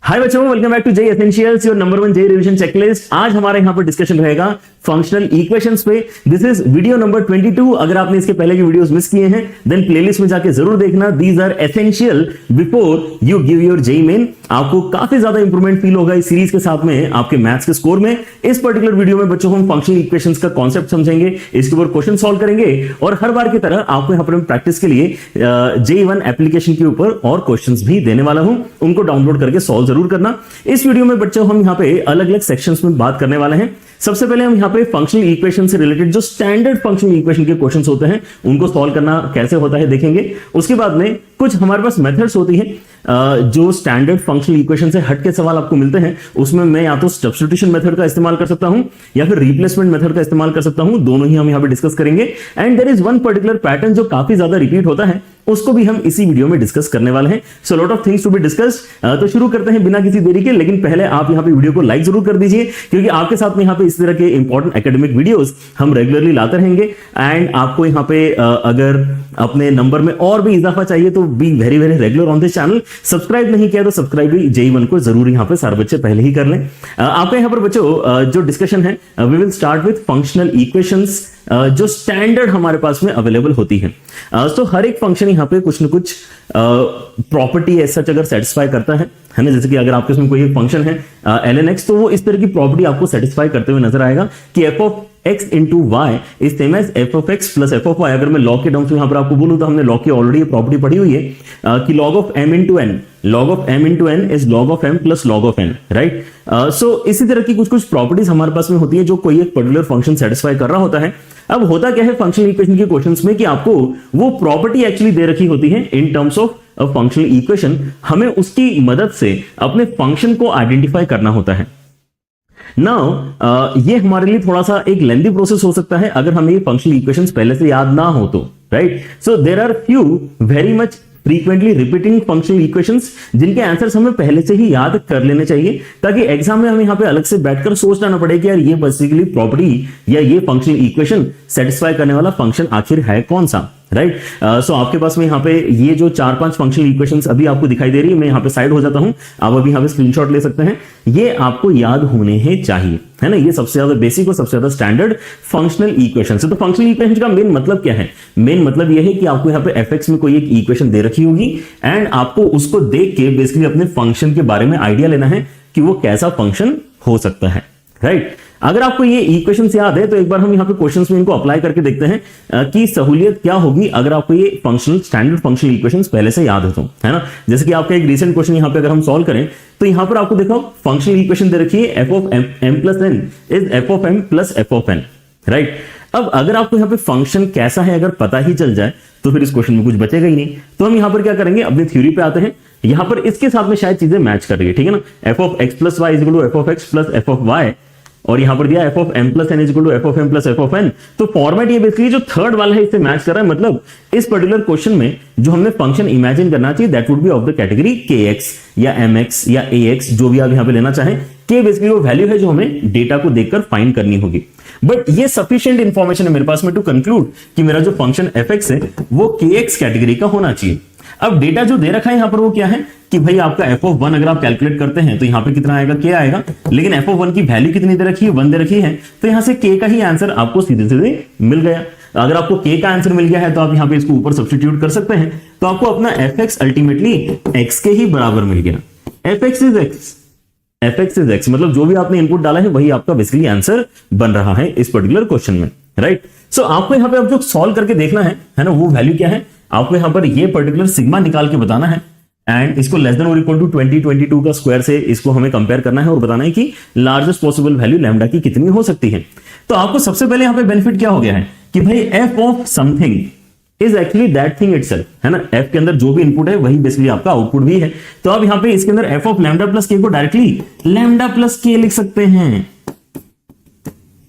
हाय बच्चों, welcome back to JEE essentials, your number 1 JEE revision checklist. आज हमारे यहां पर डिस्कशन रहेगा फंक्शनल इक्वेशंस पे। This is video number 22। अगर आपने इसके पहले के वीडियोस मिस किए हैं देन प्लेलिस्ट में जाके जरूर देखना। These are essential before you give your JEE main. आपको काफी ज्यादा इंप्रूवमेंट फील होगा इस सीरीज के साथ में आपके मैथ्स के स्कोर में। इस पर्टिकुलर वीडियो में बच्चों हम फंक्शनल इक्वेशंस का कॉन्सेप्ट समझेंगे, इसके ऊपर क्वेश्चन सॉल्व करेंगे और हर बार की तरह आपको यहां पर प्रैक्टिस के लिए JEE1 एप्लीकेशन के ऊपर और क्वेश्चंस भी देने वाला हूं, उनको डाउनलोड करके सॉल्व जरूर करना। इस वीडियो में बच्चों हम यहां पे अलग अलग सेक्शंस में बात करने वाले हैं। सबसे पहले हम यहां पे फंक्शनल इक्वेशन से रिलेटेड जो स्टैंडर्ड फंक्शनल इक्वेशन के क्वेश्चंस होते हैं उनको सॉल्व करना कैसे होता है देखेंगे। उसके बाद में कुछ हमारे पास मेथड्स होती हैं जो स्टैंडर्ड फंक्शनल इक्वेशन से हट के सवाल आपको मिलते हैं। उसमें मैं या तो सब्स्टिट्यूशन मेथड का इस्तेमाल कर सकता हूं या फिर रिप्लेसमेंट मेथड का इस्तेमाल कर सकता हूं। दोनों ही हम यहां पे डिस्कस करेंगे। And there is one particular pattern जो काफी ज्यादा रिपीट होता है, उसको भी हम इसी वीडियो में डिस्कस करने वाले हैं। So lot of things to be discussed. तो शुरू करते हैं बिना किसी देरी के। लेकिन पहले आप यहां पे वीडियो को लाइक जरूर कर दीजिए, क्योंकि आपके साथ में यहां पे इस तरह के इंपॉर्टेंट एकेडमिक वीडियोस हम रेगुलरली लाते रहेंगे। एंड आपको यहां पे अगर अपने नंबर में और भी इजाफा चाहिए तो be very very regular on this channel. Subscribe नहीं किया तो सब्सक्राइब भी JEE1 को जरूर यहां पे सारे बच्चे पहले ही कर लें। आपका यहां पर बच्चों जो डिस्कशन है, we will start with functional equations जो स्टैंडर्ड हमारे पास में अवेलेबल होती है। तो हर एक फंक्शन यहां पे कुछ न कुछ प्रॉपर्टी ऐसा अगर सेटिस्फाई करता है ना। जैसे कि अगर आपके इसमें कोई एक फंक्शन है ln(x), तो वो इस तरह की प्रॉपर्टी आपको सेटिस्फाई करते हुए नजर आएगा कि f(x) into y is same as f(x) plus f(y)। अगर मैं लॉग के टर्म्स में यहां पर आपको बोलूं तो हमने लॉग की ऑलरेडी प्रॉपर्टी पढ़ी हुई है कि log of m into n is log of m plus log of n, right. So इसी तरह की कुछ कुछ प्रॉपर्टीज हमारे पास में होती है जो कोई एक पर्टिकुलर फंक्शन सेटिस्फाई कर रहा होता है। अब होता क्या है फंक्शनल इक्वेशन के क्वेश्चंस में कि आपको वो प्रॉपर्टी एक्चुअली दे रखी होती है in terms of a functional equation. हमें उसकी मदद से अपने फंक्शन को आइडेंटिफाई करना होता है। नाउ ये हमारे लिए थोड़ा सा एक लेंथी प्रोसेस हो सकता है अगर हमें ये फंक्शनल इक्वेशंस पहले से याद ना हो तो, right. So there are few very much frequently repeating functional equations जिनके आंसर्स हमें पहले से ही याद कर लेने चाहिए, ताकि एग्जाम में हमें यहां पे अलग से बैठकर सोचना ना पड़े कि यार ये बेसिकली प्रॉपर्टी या ये फंक्शनल इक्वेशन सेटिस्फाई करने वाला फंक्शन आखिर है कौन सा, राइट। सो आपके पास में यहां पे ये जो 4-5 फंक्शनल इक्वेशंस अभी आपको दिखाई दे रही है, मैं यहां पे साइड हो जाता हूं, आप अभी यहां पे स्क्रीनशॉट ले सकते हैं। ये आपको याद होने ही चाहिए, है ना। ये सबसे ज्यादा बेसिक और सबसे ज्यादा स्टैंडर्ड फंक्शनल इक्वेशन है। तो फंक्शनल इक्वेशन का मेन मतलब क्या है? मेन मतलब यह है कि आपको यहां पे f(x) में कोई एक इक्वेशन दे रखी होगी एंड आपको उसको देख के बेसिकली अपने फंक्शन के बारे में आइडिया लेना है कि वो कैसा फंक्शन हो सकता है, राइट। अगर आपको ये इक्वेशंस याद है तो एक बार हम यहां पे क्वेश्चंस में इनको अप्लाई करके देखते हैं कि सहूलियत क्या होगी अगर आपको ये फंक्शनल स्टैंडर्ड फंक्शनल इक्वेशंस पहले से याद हो तो, है ना। जैसे कि आपका एक रीसेंट क्वेश्चन यहां पे अगर हम सॉल्व करें तो यहां पर आपको देखो फंक्शनल इक्वेशन दे रखी है f of m plus n is f of m plus f of n, right. अब अगर आपको यहां पे फंक्शन कैसा है अगर पता ही चल जाए तो फिर इस क्वेश्चन में कुछ बचेगा ही नहीं। तो हम यहां पर क्या करेंगे, अपनी थ्योरी पे आते हैं। यहां पर इसके साथ में शायद चीजें मैच कर रही है, ठीक है ना। f of x plus y is equal to f of x plus f of y, और यहां पर दिया f of m plus n is equal to f of m plus f of n। तो फॉर्मेट ये basically जो third वाला है इससे मैच कर रहा है। मतलब इस पर्टिकुलर क्वेश्चन में जो हमने फंक्शन इमेजिन करना चाहिए that would be of the category kx या mx या ax, जो भी आप यहां पे लेना चाहें। k बेसिकली वो वैल्यू है जो हमें डेटा को देखकर फाइंड करनी होगी। बट ये सफिशिएंट इंफॉर्मेशन है मेरे पास में टू कंक्लूड कि मेरा जो फंक्शन f(x) है वो kx कैटेगरी का होना चाहिए। अब डेटा जो दे रखा है यहां पर वो क्या है कि भाई आपका f of 1 अगर आप कैलकुलेट करते हैं तो यहां पे कितना आएगा, k आएगा। लेकिन f of 1 की वैल्यू कितनी दे रखी है, 1 दे रखी है। तो यहां से k का ही आंसर आपको सीधे सीधे मिल गया। अगर आपको k का आंसर मिल गया है तो आप यहां पे इसको ऊपर सब्स्टिट्यूट कर सकते हैं, तो आपको अपना f(x) अल्टीमेटली x के ही बराबर मिल गया। f(x) इज x, मतलब जो भी आपने इनपुट डाला है वही आपका बेसिकली आंसर बन रहा है इस पर्टिकुलर क्वेश्चन में, राइट। सो आपको यहां पे अब जो सॉल्व करके देखना है ना, वो वैल्यू क्या है, आपको यहां पर ये पर्टिकुलर सिग्मा निकाल के बताना है एंड इसको लेस देन और इक्वल टू 2022 का स्क्वायर से इसको हमें कंपेयर करना है और बताना है कि लार्जेस्ट पॉसिबल वैल्यू लैम्डा की कितनी हो सकती है। तो आपको सबसे पहले यहां पे बेनिफिट क्या हो गया है कि भाई f of something is actually that thing itself, है ना। f के अंदर जो भी इनपुट है वही बेसिकली आपका आउटपुट भी है। तो आप यहां पे इसके अंदर f of lambda plus k को डायरेक्टली लैम्डा प्लस k लिख सकते हैं।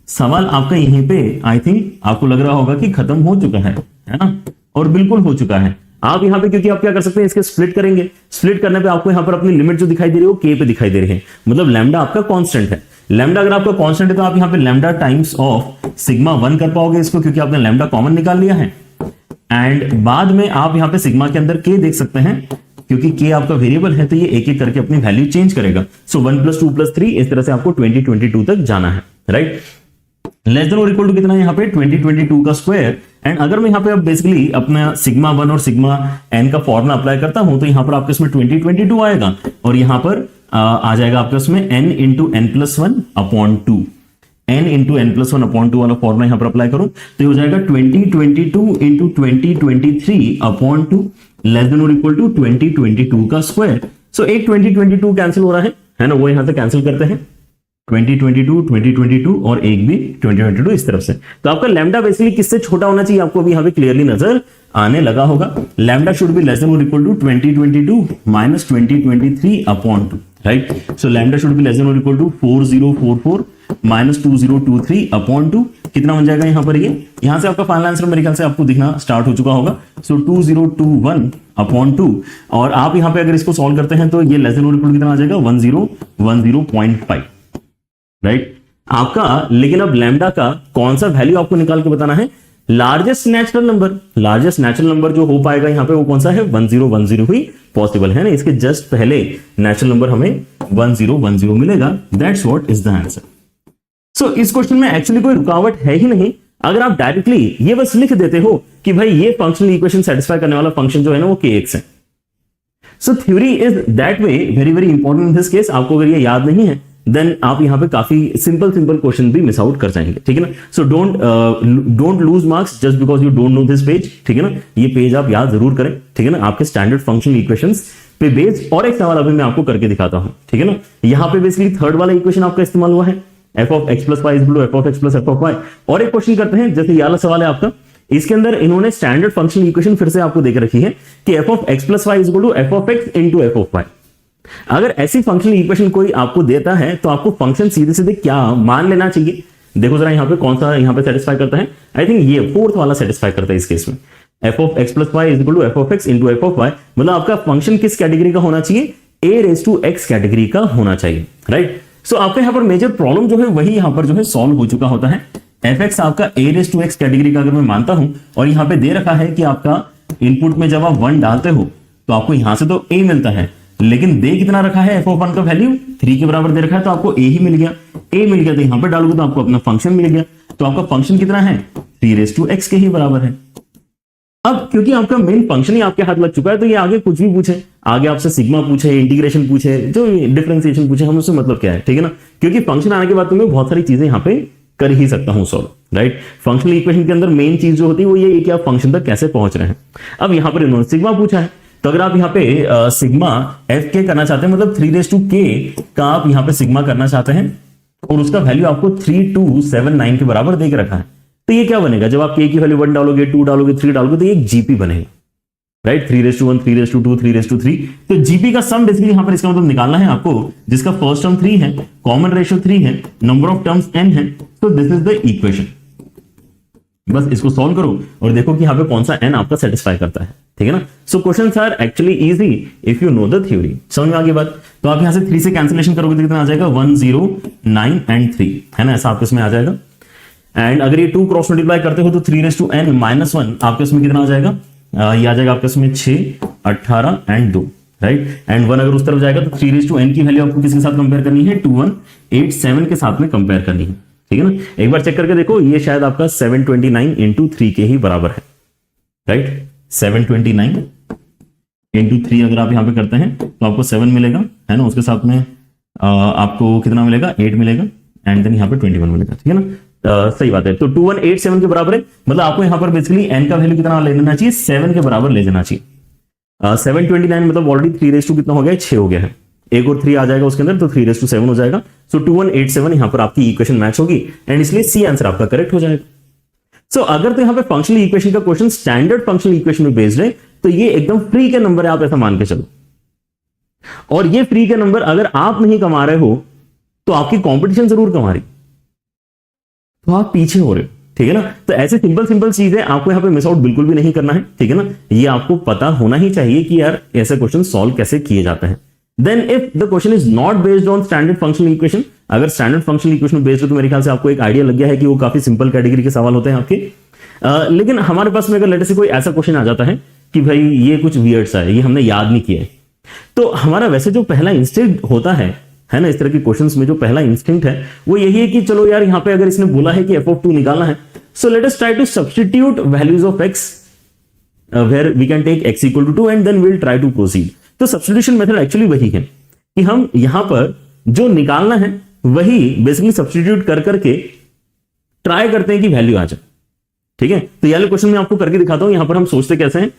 सवाल आपका यहीं पे आई थिंक आपको लग रहा होगा कि खत्म हो चुका है ना, और बिल्कुल हो चुका है। आप यहां पे क्योंकि आप क्या कर सकते हैं, इसके स्प्लिट करेंगे। स्प्लिट करने पे आपको यहां पर अपनी लिमिट जो दिखाई दे रही है वो k पे दिखाई दे रही है, मतलब लैम्डा आपका कांस्टेंट है। लैम्डा अगर आपका कांस्टेंट है तो आप यहां पे लैम्डा टाइम्स ऑफ सिग्मा 1 कर पाओगे इसको, क्योंकि आपने लैम्डा कॉमन निकाल लिया है। एंड बाद में आप यहां पे सिग्मा के अंदर k देख सकते हैं क्योंकि k आपका वेरिएबल है तो ये एक एक करके अपनी वैल्यू चेंज करेगा। सो 1 + 2 + 3 इस तरह से आपको 2022 तक जाना है, राइट। लेस देन और इक्वल टू कितना है यहाँ पे 2022 का स्क्वायर। एंड अगर मैं यहाँ पे अब बेसिकली अपना सिग्मा 1 और सिग्मा n का फॉर्मूला अप्लाई करता हूं तो यहाँ पर आपके इसमें 2022 आएगा और यहाँ पर आ जाएगा आपके उसमें n × n+1/2, n × n+1/2 वाला फॉर्मूला यहाँ पर अप्लाई करूं तो ये हो जाएगा 2022 × 2023/2 लेस देन और इक्वल टू 2022 का स्क्वायर। सो एक 2022 कैंसिल हो रहा है ना, वो यहां से कैंसिल करते हैं 2022 और एक भी 2022 इस तरफ से। तो आपका लैम्डा बेसिकली किससे छोटा होना चाहिए आपको अभी यहाँ पे क्लियरली नजर आने लगा होगा। Lambda should be less than और equal to 2022 - 2023/2, right. So lambda should be less than और इक्वल टू 4044 - 2023/2। कितना बन जाएगा यहाँ पर, ये यहां से आपका फाइनल आंसर मेरे ख्याल से आपको दिखना स्टार्ट हो चुका होगा। सो 2021/2 और आप यहाँ पे अगर इसको सॉल्व करते हैं तो ये लेस देन और इक्वल कितना आ जाएगा 1010.5, राइट आपका। लेकिन अब लैम्डा का कौन सा वैल्यू आपको निकाल के बताना है, लार्जेस्ट नेचुरल नंबर जो हो पाएगा यहाँ पे वो कौन सा है 1010 ही पॉसिबल है ना। इसके जस्ट पहले नेचुरल नंबर हमें 1010 मिलेगा। That's what is the answer. So इस क्वेश्चन में एक्चुअली कोई रुकावट है ही नहीं। अगर आप डायरेक्टली ये बस लिख देते हो कि भाई ये फंक्शनल इक्वेशन सेटिस्फाई करने वाला फंक्शन जो है ना वो kx है। सो theory is that way very very important in this case. आपको अगर ये याद नहीं है देन आप यहां पे काफी सिंपल क्वेश्चन भी मिस आउट कर जाएंगे, ठीक है ना। So don't lose marks just because you don't know this page, ठीक है ना। ये पेज आप याद जरूर करें, ठीक है ना, आपके स्टैंडर्ड फंक्शनल इक्वेशंस पे बेस्ड। और एक सवाल अभी मैं आपको करके दिखाता हूं, ठीक है ना। यहां पे बेसिकली थर्ड वाला इक्वेशन आपका इस्तेमाल हुआ है f(x + y) = f(x + f(y)। और एक क्वेश्चन करते हैं, जैसे ये वाला सवाल है आपका, इसके अंदर इन्होंने स्टैंडर्ड फंक्शनल इक्वेशन फिर से आपको देख रखी है कि f(x + y) = f(x × f(y)। अगर ऐसी फंक्शनल इक्वेशन कोई आपको देता है तो आपको फंक्शन सीधे सीधे क्या मान लेना चाहिए। देखो जरा यहाँ पे कौन सा यहाँ पे सेटिस्फाई करता है। आई थिंक ये फोर्थ वाला सेटिस्फाई करता है इस केस में। f(x + y) = f(x × f(y)। मतलब आपका फंक्शन किस कैटेगरी का होना चाहिए, a⁻x कैटेगरी का होना चाहिए, राइट। सो आपका यहाँ पर मेजर प्रॉब्लम जो है वही यहाँ पर जो है सॉल्व हो चुका होता है। f(x) आपका a⁻x कैटेगरी का अगर मैं मानता हूं और यहाँ पे दे रखा है कि आपका इनपुट में जब आप 1 डालते हो तो आपको यहां से तो a मिलता है, लेकिन दे कितना रखा है f(1) का वैल्यू 3 के बराबर दे रखा है तो आपको a ही मिल गया। a मिल गया तो यहां पे डालोगे तो आपको अपना फंक्शन मिल गया। तो आपका फंक्शन कितना है 3⁻x के ही बराबर है। अब क्योंकि आपका मेन फंक्शन ही आपके हाथ लग चुका है तो ये आगे कुछ भी पूछे, आगे आपसे सिग्मा पूछे, इंटीग्रेशन पूछे, जो डिफरेंशिएशन पूछे, हम उससे मतलब क्या है, ठीक है ना। क्योंकि फंक्शन आने के बाद तुम्हें बहुत सारी चीजें यहाँ पे कर ही सकता हूं सॉल्व, राइट। फंक्शनल इक्वेशन के अंदर मेन चीज जो होती है वो ये कि आप फंक्शन तक कैसे पहुंच रहे हैं। अब यहाँ पर इन्होंने सिग्मा पूछा है तो अगर आप यहाँ पे सिग्मा fk करना चाहते हैं, मतलब 3k का आप यहाँ पे सिग्मा करना चाहते हैं और उसका वैल्यू आपको 3279 के बराबर दे के रखा है, तो ये क्या बनेगा, जब आप k की वैल्यू 1 डालोगे, 2 डालोगे, 3 डालोगे तो ये एक जीपी बनेगा, राइट। 3:1, 3:2, 3:3। तो जीपी का सम बेसिकली यहाँ पर इसका मतलब निकालना है आपको, जिसका फर्स्ट टर्म 3 है, कॉमन रेशियो 3 है, नंबर ऑफ टर्म्स n है। तो दिस इज द इक्वेशन। बस इसको सॉल्व करो और देखो कि यहाँ पे कौन सा n आपका सेटिस्फाई करता है, ठीक है ना। So questions are actually easy if you know the theory. समझ में आ गई बात। तो आप यहाँ से 3 से कैंसिलेशन करोगे तो कितना आ जाएगा 109 and 3, है ना, ऐसा आपके इसमें आ जाएगा। एंड अगर ये 2 क्रॉस मल्टीप्लाई करते हो तो 3n-1 आपके इसमें कितना आ जाएगा, ये आ जाएगा आपके इसमें 6, 18 and 2, राइट। एंड 1 अगर उस तरफ जाएगा तो 3n की वैल्यू आपको किसके साथ कंपेयर करनी है, 2187 के साथ में कंपेयर करनी है, ठीक है ना। एक बार चेक करके देखो, ये शायद आपका 729 × 3 के ही बराबर है, राइट। 729 × 3 अगर आप यहाँ पे करते हैं तो आपको 7 मिलेगा, है ना, उसके साथ में आपको कितना मिलेगा 8 मिलेगा एंड देन यहाँ पे 21 मिलेगा, ठीक है ना। सही बात है। तो 2187 के बराबर है, मतलब आपको यहाँ पर बेसिकली n का वैल्यू कितना ले लेना चाहिए, 7 के बराबर ले लेना चाहिए। 729 मतलब ऑलरेडी 3 कितना हो गया, 6 हो गया है, एक और 3 आ जाएगा उसके अंदर तो 3:7 हो जाएगा। सो 2187 यहाँ पर आपकी इक्वेशन मैच होगी एंड इसलिए सी आंसर आपका करेक्ट हो जाएगा। सो अगर तो यहाँ पे फंक्शनल इक्वेशन का क्वेश्चन स्टैंडर्ड फंक्शनल इक्वेशन में बेस्ड है तो ये एकदम फ्री के नंबर है, आप ऐसा मान के चलो। और ये फ्री के नंबर अगर आप नहीं कमा रहे हो तो आपकी कंपटीशन जरूर कमा रही, तो आप पीछे हो रहे हो, ठीक है ना। तो ऐसे सिंपल चीजें आपको यहाँ पे मिस आउट बिल्कुल भी नहीं करना है, ठीक है ना। ये आपको पता होना ही चाहिए कि यार ऐसे क्वेश्चन सॉल्व कैसे किए जाते हैं। Then if the question is not based on standard functional equation, अगर स्टैंडर्ड फंक्शनल इक्वेशन बेस्ड हो तो मेरे ख्याल से आपको एक आइडिया लग गया है कि वो काफी सिंपल कैटेगरी के सवाल होते हैं आपके। लेकिन हमारे पास में अगर लेटर से कोई ऐसा क्वेश्चन आ जाता है कि भाई ये कुछ वियर्ड सा है, ये हमने याद नहीं किया है, तो हमारा वैसे जो पहला इंस्टिंक्ट होता है ना, इस तरह के क्वेश्चंस में जो पहला इंस्टिंक्ट है वो यही है कि चलो यार यहां पे अगर इसने बोला है कि f(2) निकालना है, so let us try to substitute values of x where we can take x equal to 2 and then will try to proceed. तो सब्स्टिट्यूशन मेथड एक्चुअली वही है कि हम यहां पर जो निकालना है वही बेसिकली सब्स्टिट्यूट कर करके ट्राई करते हैं कि वैल्यू आ जाए। ठीक है, तो ये क्वेश्चन मैं आपको करके दिखाता हूं। यहां पर हम सोचते कैसे हैं,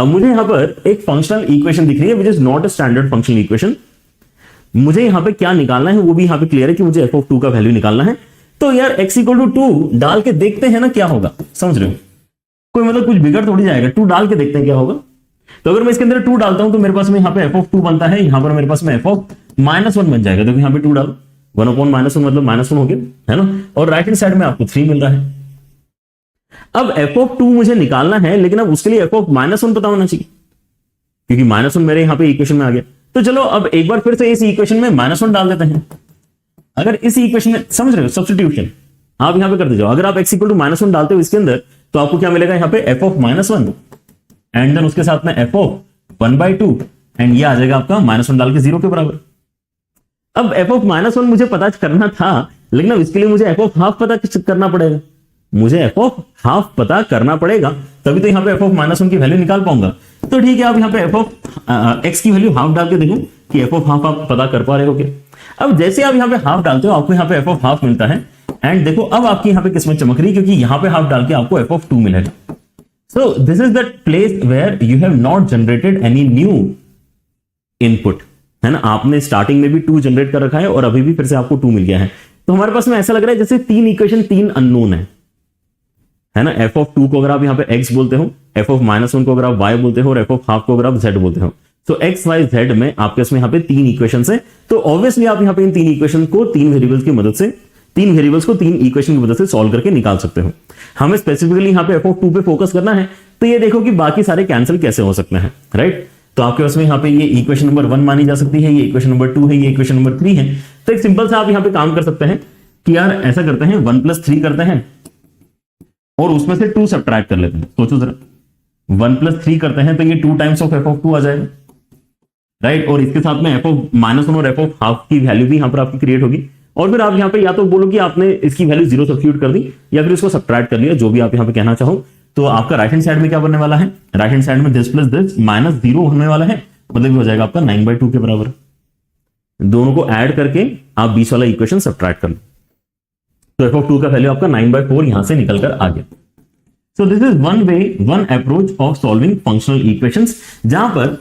मुझे यहां पर एक फंक्शनल इक्वेशन दिख रही है which is not a standard functional equation. मुझे यहां पे क्या निकालना है वो भी यहां पे क्लियर है कि मुझे f(2) का वैल्यू निकालना है। तो यार x इक्वल टू 2 डाल के देखते हैं ना क्या होगा, समझ रहे हो, कोई मतलब कुछ बिगड़ थोड़ी जाएगा। 2 डाल के देखते हैं क्या होगा। तो अगर मैं इसके अंदर 2 डालता हूं तो मेरे पास में यहां पे f(2) बनता है, यहां पर मेरे पास में f(-1) बन जाएगा। देखो यहां पे 2 डालो, 1/-1 मतलब -1 हो गया, है ना। और राइट हैंड साइड में आपको 3 मिल रहा है। अब f(2) मुझे निकालना है, लेकिन अब उसके लिए f(-1) पता होना चाहिए, क्योंकि -1 मेरे यहां पे इक्वेशन में आ गया। तो चलो अब एक बार फिर से इस इक्वेशन में -1 डाल देते हैं। अगर इस इक्वेशन में, समझ रहे हो, सब्स्टिट्यूशन आप यहां पे करते जाओ। अगर आप x इक्वल टू -1 डालते हो इसके अंदर, तो आपको क्या मिलेगा यहाँ पे f(-1) एंड देन उसके साथ में f(1/2) एंड ये आ जाएगा आपका -1 डाल के 0 के बराबर। अब f(-1) मुझे पता करना था, लेकिन अब इसके लिए मुझे f(½ पता करना पड़ेगा। मुझे f(½ पता करना पड़ेगा, तभी तो यहाँ पे f(-1) की वैल्यू निकाल पाऊंगा। तो ठीक है, आप यहाँ पे x की वैल्यू हाफ डाल के देखो कि f(½ आप पता कर पा रहे हो क्या। अब जैसे आप यहाँ पे हाफ डालते हो आपको यहाँ पे f(½ मिलता है। एंड देखो अब आपकी यहाँ पे किस्मत चमक रही, क्योंकि यहाँ पे हाफ डाल के आपको f(2) मिलेगा। So this is the place where you have not generated any new input, है ना। आपने स्टार्टिंग में भी 2 जनरेट कर रखा है और अभी भी फिर से आपको 2 मिल गया है। तो हमारे पास में ऐसा लग रहा है जैसे 3 इक्वेशन 3 अननोन है ना। f(2) को अगर आप यहाँ पे x बोलते हो, f(-1) को अगर आप y बोलते हो, और f(½ को अगर आप z बोलते हो, तो x y z में आपके इसमें यहाँ पे 3 इक्वेशन है। तो ऑब्वियसली आप यहाँ पे इन 3 इक्वेशन को 3 वेरिएबल्स की मदद से, 3 वेरिएबल्स को 3 इक्वेशन की मदद से सॉल्व करके निकाल सकते हो। हमें स्पेसिफिकली यहाँ पे f(2) पे फोकस करना है। तो ये देखो कि बाकी सारे कैंसिल कैसे हो सकते हैं, राइट। तो आपके पास में यहाँ पे ये इक्वेशन नंबर 1 मानी जा सकती है, ये इक्वेशन नंबर 2 है, ये इक्वेशन नंबर 3 है। तो एक सिंपल सा आप यहाँ पे काम कर सकते हैं कि यार ऐसा करते हैं, 1 + 3 करते हैं और उसमें से 2 सब्ट्रैक्ट कर लेते हैं। सोचो जरा, 1 + 3 करते हैं तो ये 2 टाइम्स ऑफ f(2) आ जाएगा, राइट। और इसके साथ में f(-1) और f(½ की वैल्यू भी यहां पर आपकी क्रिएट होगी। और फिर आप यहां पे या तो बोलो कि आपने इसकी वैल्यू 0 सब्स्टिट्यूट कर दी, या फिर इसको सब्ट्रैक्ट कर लिया, जो भी आप यहां पे कहना चाहो। तो आपका राइट हैंड साइड में क्या बनने वाला है, राइट हैंड साइड में दिस प्लस दिस -0 होने वाला है, मतलब हो जाएगा आपका 9/2 के बराबर। दोनों को ऐड करके आप बीच वाला इक्वेशन सब्ट्रैक्ट कर लो, तो f(2) का वैल्यू आपका 9/4 यहां से निकलकर आ गया। सो this is one way, one approach of solving functional equations, जहां पर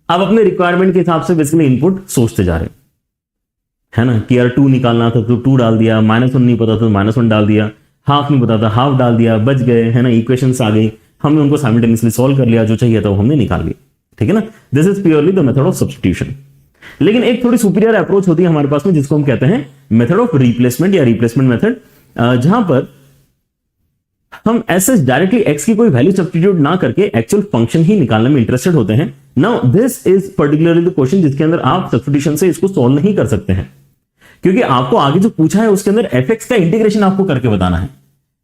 आप अपने रिक्वायरमेंट के हिसाब से बेसिकली इनपुट सोचते जा रहे हो, है ना। कि यार 2 निकालना था तो 2 डाल दिया, -1 नहीं पता था तो -1 डाल दिया, हाफ नहीं पता था हाफ डाल दिया, बच गए, है ना। इक्वेशंस आ गई, हमने उनको साइमल्टेनियसली सॉल्व कर लिया, जो चाहिए था वो हमने निकाल लिया, ठीक है ना। This is purely the method of substitution. लेकिन एक थोड़ी सुपीरियर अप्रोच होती है हमारे पास में, जिसको हम कहते हैं मेथड ऑफ रिप्लेसमेंट या रिप्लेसमेंट मेथड, जहां पर हम ऐसे डायरेक्टली x की कोई वैल्यू सब्स्टिट्यूट ना करके एक्चुअल फंक्शन ही निकालने में इंटरेस्टेड होते हैं। Now this is particularly the question जिसके अंदर आप सब्स्टिट्यूशन से इसको सॉल्व नहीं कर सकते हैं, क्योंकि आपको आगे जो पूछा है उसके अंदर fx का इंटीग्रेशन आपको करके बताना है।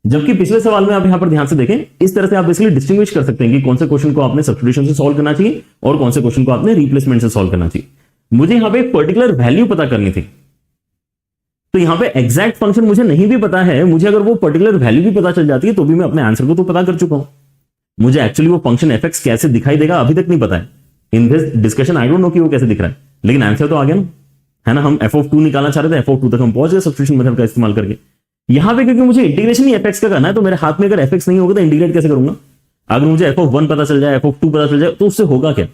जबकि पिछले सवाल में आप यहां पर ध्यान से देखें, इस तरह से आप बेसिकली डिस्टिंग्विश कर सकते हैं कि कौन से क्वेश्चन को आपने सब्स्टिट्यूशन से सॉल्व करना चाहिए और कौन से क्वेश्चन को आपने रिप्लेसमेंट से सॉल्व करना चाहिए। मुझे यहां पे एक पर्टिकुलर वैल्यू पता करनी थी, तो यहां पे एग्जैक्ट फंक्शन मुझे नहीं भी पता है, मुझे अगर वो पर्टिकुलर वैल्यू भी पता चल जाती है तो भी मैं अपने आंसर को तो पता कर चुका हूं। मुझे एक्चुअली वो फंक्शन fx कैसे दिखाई देगा अभी तक नहीं पता है। In this discussion I don't know कि वो कैसे दिख रहा है, लेकिन आंसर तो आ गया ना, है ना। हम f(2) निकालना चाह रहे थे, f(2) तक हम पहुंच गए सब्स्टिट्यूशन मेथड का इस्तेमाल करके। यहां पे क्योंकि मुझे इंटीग्रेशन ही fx का करना है, तो मेरे हाथ में अगर fx नहीं होगा तो इंटीग्रेट कैसे करूंगा। अगर मुझे f(1) पता चल जाए, f(2) पता चल जाए, तो उससे होगा क्या।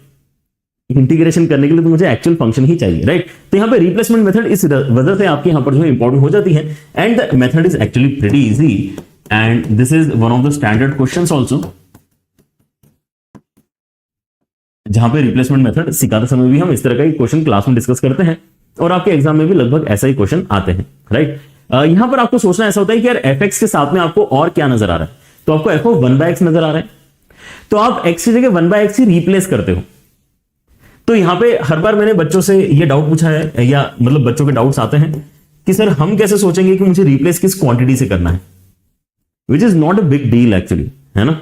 इंटीग्रेशन करने के लिए तो मुझे एक्चुअल फंक्शन ही चाहिए, राइट। तो यहां पे रिप्लेसमेंट मेथड इस वजह से आपके यहां पर जो इंपॉर्टेंट हो जाती है, and the method is actually pretty easy, and this is one of the standard questions also, जहां पे रिप्लेसमेंट मेथड सिखाते समय भी हम इस तरह का क्वेश्चन क्लास में डिस्कस करते हैं, और आपके एग्जाम में भी लगभग ऐसा ही क्वेश्चन आते हैं, राइट। यहां पर आपको सोचना ऐसा होता है कि यार fx के साथ में आपको और क्या नजर आ रहा है, तो आपको f(1/x) नजर आ रहा है, तो आप x की जगह 1/x ही रिप्लेस करते हो। तो यहां पे हर बार मैंने बच्चों से ये डाउट पूछा है, या मतलब बच्चों के डाउट्स आते हैं कि सर हम कैसे सोचेंगे कि मुझे रिप्लेस किस क्वांटिटी से करना है, which is not a big deal actually, है ना।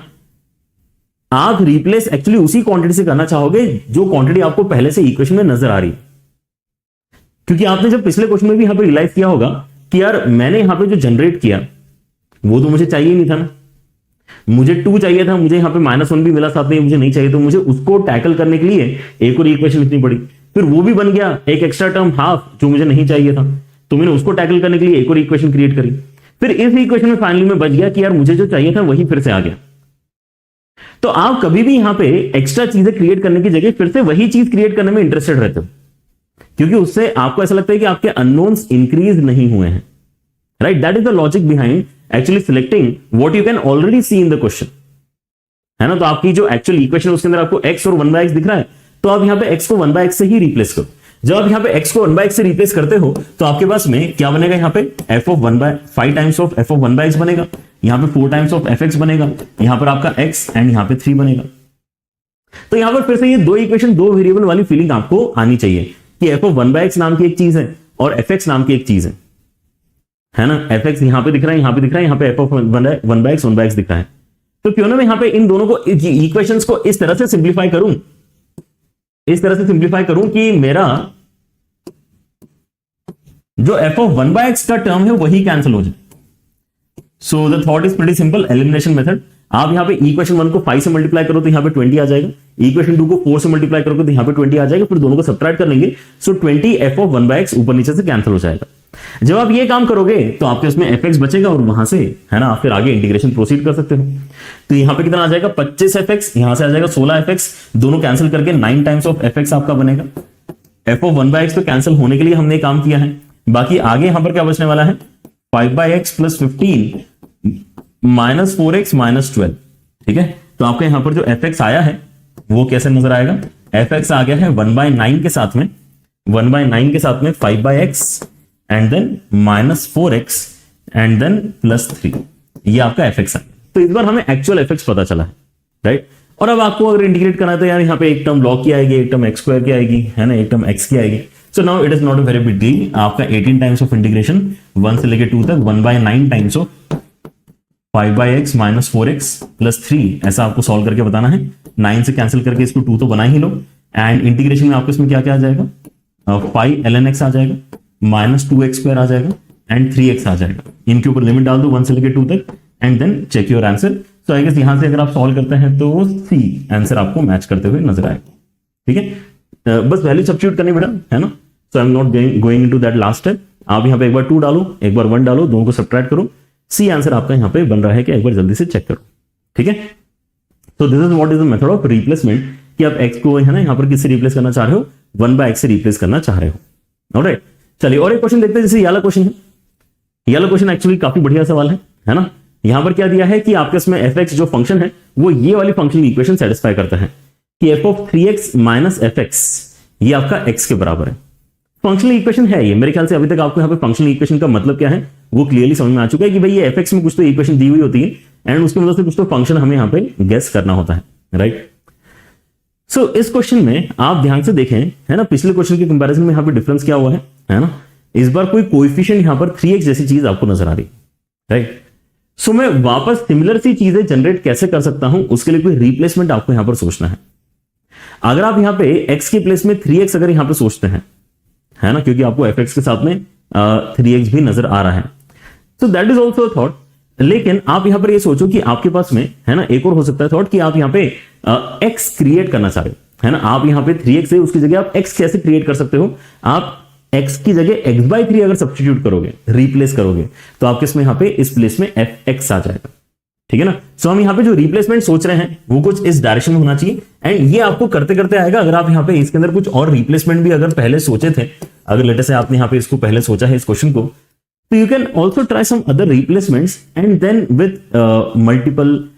आप रिप्लेस एक्चुअली उसी क्वांटिटी से करना चाहोगे जो क्वांटिटी आपको पहले से इक्वेशन में नजर आ रही है। क्योंकि आपने जब पिछले क्वेश्चन में भी यहां पे रियलाइज किया होगा कि यार मैंने यहां पे जो जनरेट किया वो तो मुझे चाहिए नहीं था ना, मुझे 2 चाहिए था, मुझे यहां पे -1 भी मिला साथ में, मुझे नहीं चाहिए, तो मुझे उसको टैकल करने के लिए एक और इक्वेशन लिखनी पड़ी। फिर वो भी बन गया एक एक्स्ट्रा टर्म हाफ जो मुझे नहीं चाहिए था, तो मैंने उसको टैकल करने के लिए एक और इक्वेशन क्रिएट करी। फिर इस इक्वेशन में फाइनली में बच गया कि यार मुझे जो चाहिए था वही फिर से आ गया। तो आप कभी भी यहां पे एक्स्ट्रा चीजें क्रिएट करने की जगह फिर से वही चीज क्रिएट करने में इंटरेस्टेड रहते हो, क्योंकि उससे आपको ऐसा लगता है कि आपके अननोन्स इंक्रीज नहीं हुए हैं, right. That is the logic behind actually selecting what you can already see in the question, है ना। तो आपकी जो एक्चुअल इक्वेशन उसके अंदर आपको x और 1/x दिख रहा है, तो आप यहां पे x को 1/x से ही रिप्लेस करो। जब आप यहां पे x को 1/x से रिप्लेस करते हो तो आपके पास में क्या बनेगा, यहां पे f(5 टाइम्स ऑफ f(1/x) बनेगा, यहां पे 4 टाइम्स ऑफ fx बनेगा, यहां पर आपका x एंड यहां पे 3 बनेगा। तो यहां पर फिर से ये दो इक्वेशन, दो वेरिएबल वाली फीलिंग आपको आनी चाहिए कि f(1/x) नाम की एक चीज है और fx नाम की एक चीज है ना। fx यहां पे दिख रहा है, यहां पे दिख रहा है, यहां पे f(1/x) 1/x दिख रहा है। तो क्यों ना मैं यहां पे इन दोनों को, इक्वेशंस को इस तरह से सिंप्लीफाई करूं, कि मेरा जो f(1/x) का टर्म है वही कैंसिल हो जाए। So the thought is pretty simple, elimination method. आप यहां पे इक्वेशन 1 को 5 से मल्टीप्लाई करो तो यहां पे 20 आ जाएगा, इक्वेशन 2 को 4 से मल्टीप्लाई करोगे तो यहां पे 20 आ जाएगा, फिर दोनों को सब्ट्रैक्ट कर लेंगे, सो 20 f(1/x) ऊपर नीचे से कैंसिल हो जाएगा। जब आप ये काम करोगे तो आपके उसमें fx बचेगा और वहां से, है ना, आप फिर आगे इंटीग्रेशन प्रोसीड कर सकते हो। तो यहां पे कितना आ जाएगा, 25fx, यहां से आ जाएगा 16fx, दोनों कैंसिल करके 9 टाइम्स ऑफ fx आपका बनेगा। f(1/x) तो कैंसिल होने के लिए हमने काम किया है, बाकी आगे यहां पर क्या बचने वाला है, 5/x + 15 -4x -12, ठीक है। तो आपका यहां पर जो fx आया है वो कैसे नजर आएगा, fx आ गया है 1/9 के साथ में, 1/9 के साथ में 5/x and then -4x and then +3, ये आपका fx है। तो इस बार हमें एक्चुअल fx पता चला है, राइट। और अब आपको अगर इंटीग्रेट करना है तो यार यहाँ पे एक टर्म log की आएगी, एक टर्म x² की आएगी, है ना, एक टर्म x की आएगी। So now it is not a very big deal. आपका 18 टाइम्स ऑफ इंटीग्रेशन 1 से लेके 2 तक 1/9 टाइम्स ऑफ 5/x -4x +3, ऐसा आपको सॉल्व करके बताना है। 9 से कैंसिल करके इसको 2 तो बना ही लो, एंड इंटीग्रेशन में आपको इसमें क्या क्या आ जाएगा, 5 ln x आ जाएगा, -2x² आ जाएगा एंड 3x आ जाएगा। इनके ऊपर लिमिट डाल दो 1 से लेके 2 तक and then check your answer. So I guess यहां से अगर आप सॉल्व करते हैं तो सी आंसर आपको मैच करते हुए नजर आएगा, ठीक है। बस वैल्यू सब्स्टिट्यूट करनी बेटा, है ना। So I am not going into that last step. आप यहां पे एक बार 2 डालो, एक बार 1 डालो, दोनों को सब्ट्रैक्ट करो, सी आंसर आपका यहां पे बन रहा है कि एक बार जल्दी से चेक करो, ठीक है। तो this is what is the method of replacement, कि आप x को, है ना, यहां पर किससे रिप्लेस करना चाह रहे हो, 1/x से रिप्लेस करना चाह रहे हो। ऑलराइट, चलिए और एक क्वेश्चन देखते हैं। जैसे ये वाला क्वेश्चन है, ये वाला क्वेश्चन एक्चुअली काफी बढ़िया सवाल है ना। यहां पर क्या दिया है कि आपके इसमें fx जो फंक्शन है वो ये वाली फंक्शनल इक्वेशन सेटिस्फाई करता है कि f(3x - fx) ये आपका x के बराबर है। फंक्शनल इक्वेशन है ये, मेरे ख्याल से अभी तक आपको यहाँ पे फंक्शनल इक्वेशन का मतलब क्या है वो क्लियरली समझ में आ चुका है कि भाई ये fx में कुछ तो इक्वेशन दी हुई होती है एंड उसकी मदद से कुछ तो फंक्शन हमें यहाँ पे गेस करना होता है, राइट। सो इस क्वेश्चन में आप ध्यान से देखें, है ना, पिछले क्वेश्चन के कंपैरिजन में यहाँ पे डिफरेंस क्या हुआ है ना। इस बार कोई कोएफिशिएंट यहाँ पर 3x जैसी चीज आपको नजर आ रही, राइट। सो मैं वापस सिमिलर सी चीजें जनरेट कैसे कर सकता हूं, उसके लिए कोई रिप्लेसमेंट आपको यहां पर सोचना है। अगर आप यहां पे x के प्लेस में 3x अगर यहां पे सोचते हैं, है ना, क्योंकि आपको fx के साथ में 3x भी नजर आ रहा है, तो दैट इज ऑल्सो थॉट। लेकिन आप यहां पर ये सोचो कि आपके पास में, है ना, एक और हो सकता है थॉट कि आप यहां पे x क्रिएट करना चाह रहे हो, है ना। आप यहां पे 3x है, उसकी जगह आप x कैसे क्रिएट कर सकते हो, आप x की जगह x/3 अगर सब्स्टिट्यूट करोगे, रिप्लेस करोगे, तो आपके इसमें यहां पे इस प्लेस में fx आ जाएगा, ठीक है ना। सो हम यहां पे जो रिप्लेसमेंट सोच रहे हैं वो कुछ इस डायरेक्शन में होना चाहिए एंड ये आपको करते करते आएगा। अगर आप यहां पे इसके अंदर कुछ और रिप्लेसमेंट भी अगर पहले सोचे थे, अगर लेटर से आपने यहां पे इसको पहले सोचा है इस क्वेश्चन को, तो you can also try some other replacements and then with multiple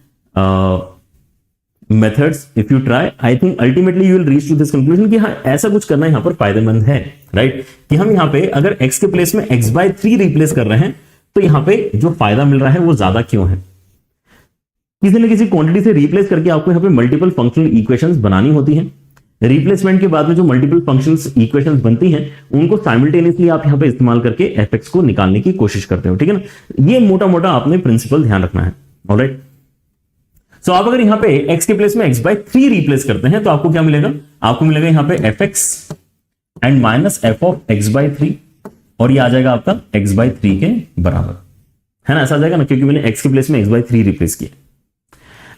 methods if you try, I think ultimately you will reach to this conclusion कि हाँ ऐसा कुछ करना यहां पर फायदेमंद है, राइट। कि हम यहां पे अगर x के प्लेस में x/3 रिप्लेस कर रहे हैं तो यहां पे जो फायदा मिल रहा है वो ज्यादा क्यों है। किसी न किसी क्वांटिटी से रिप्लेस करके आपको यहां पे मल्टीपल फंक्शनल इक्वेशंस बनानी होती हैं। रिप्लेसमेंट के बाद में जो मल्टीपल फंक्शंस इक्वेशंस बनती हैं उनको साइमल्टेनियसली आप यहां पे इस्तेमाल करके fx को निकालने की कोशिश करते हो, ठीक है ना। ये मोटा मोटा आपने प्रिंसिपल ध्यान रखना है, ऑलराइट। सो आप अगर यहां पे x के प्लेस में x/3 रिप्लेस करते हैं तो आपको क्या मिलेगा, आपको मिलेगा यहां पे fx and minus f of x/3 और ये आ जाएगा आपका x/3 के बराबर, है ना, ऐसा आ जाएगा ना, क्योंकि मैंने x के प्लेस में x/3 रिप्लेस किया।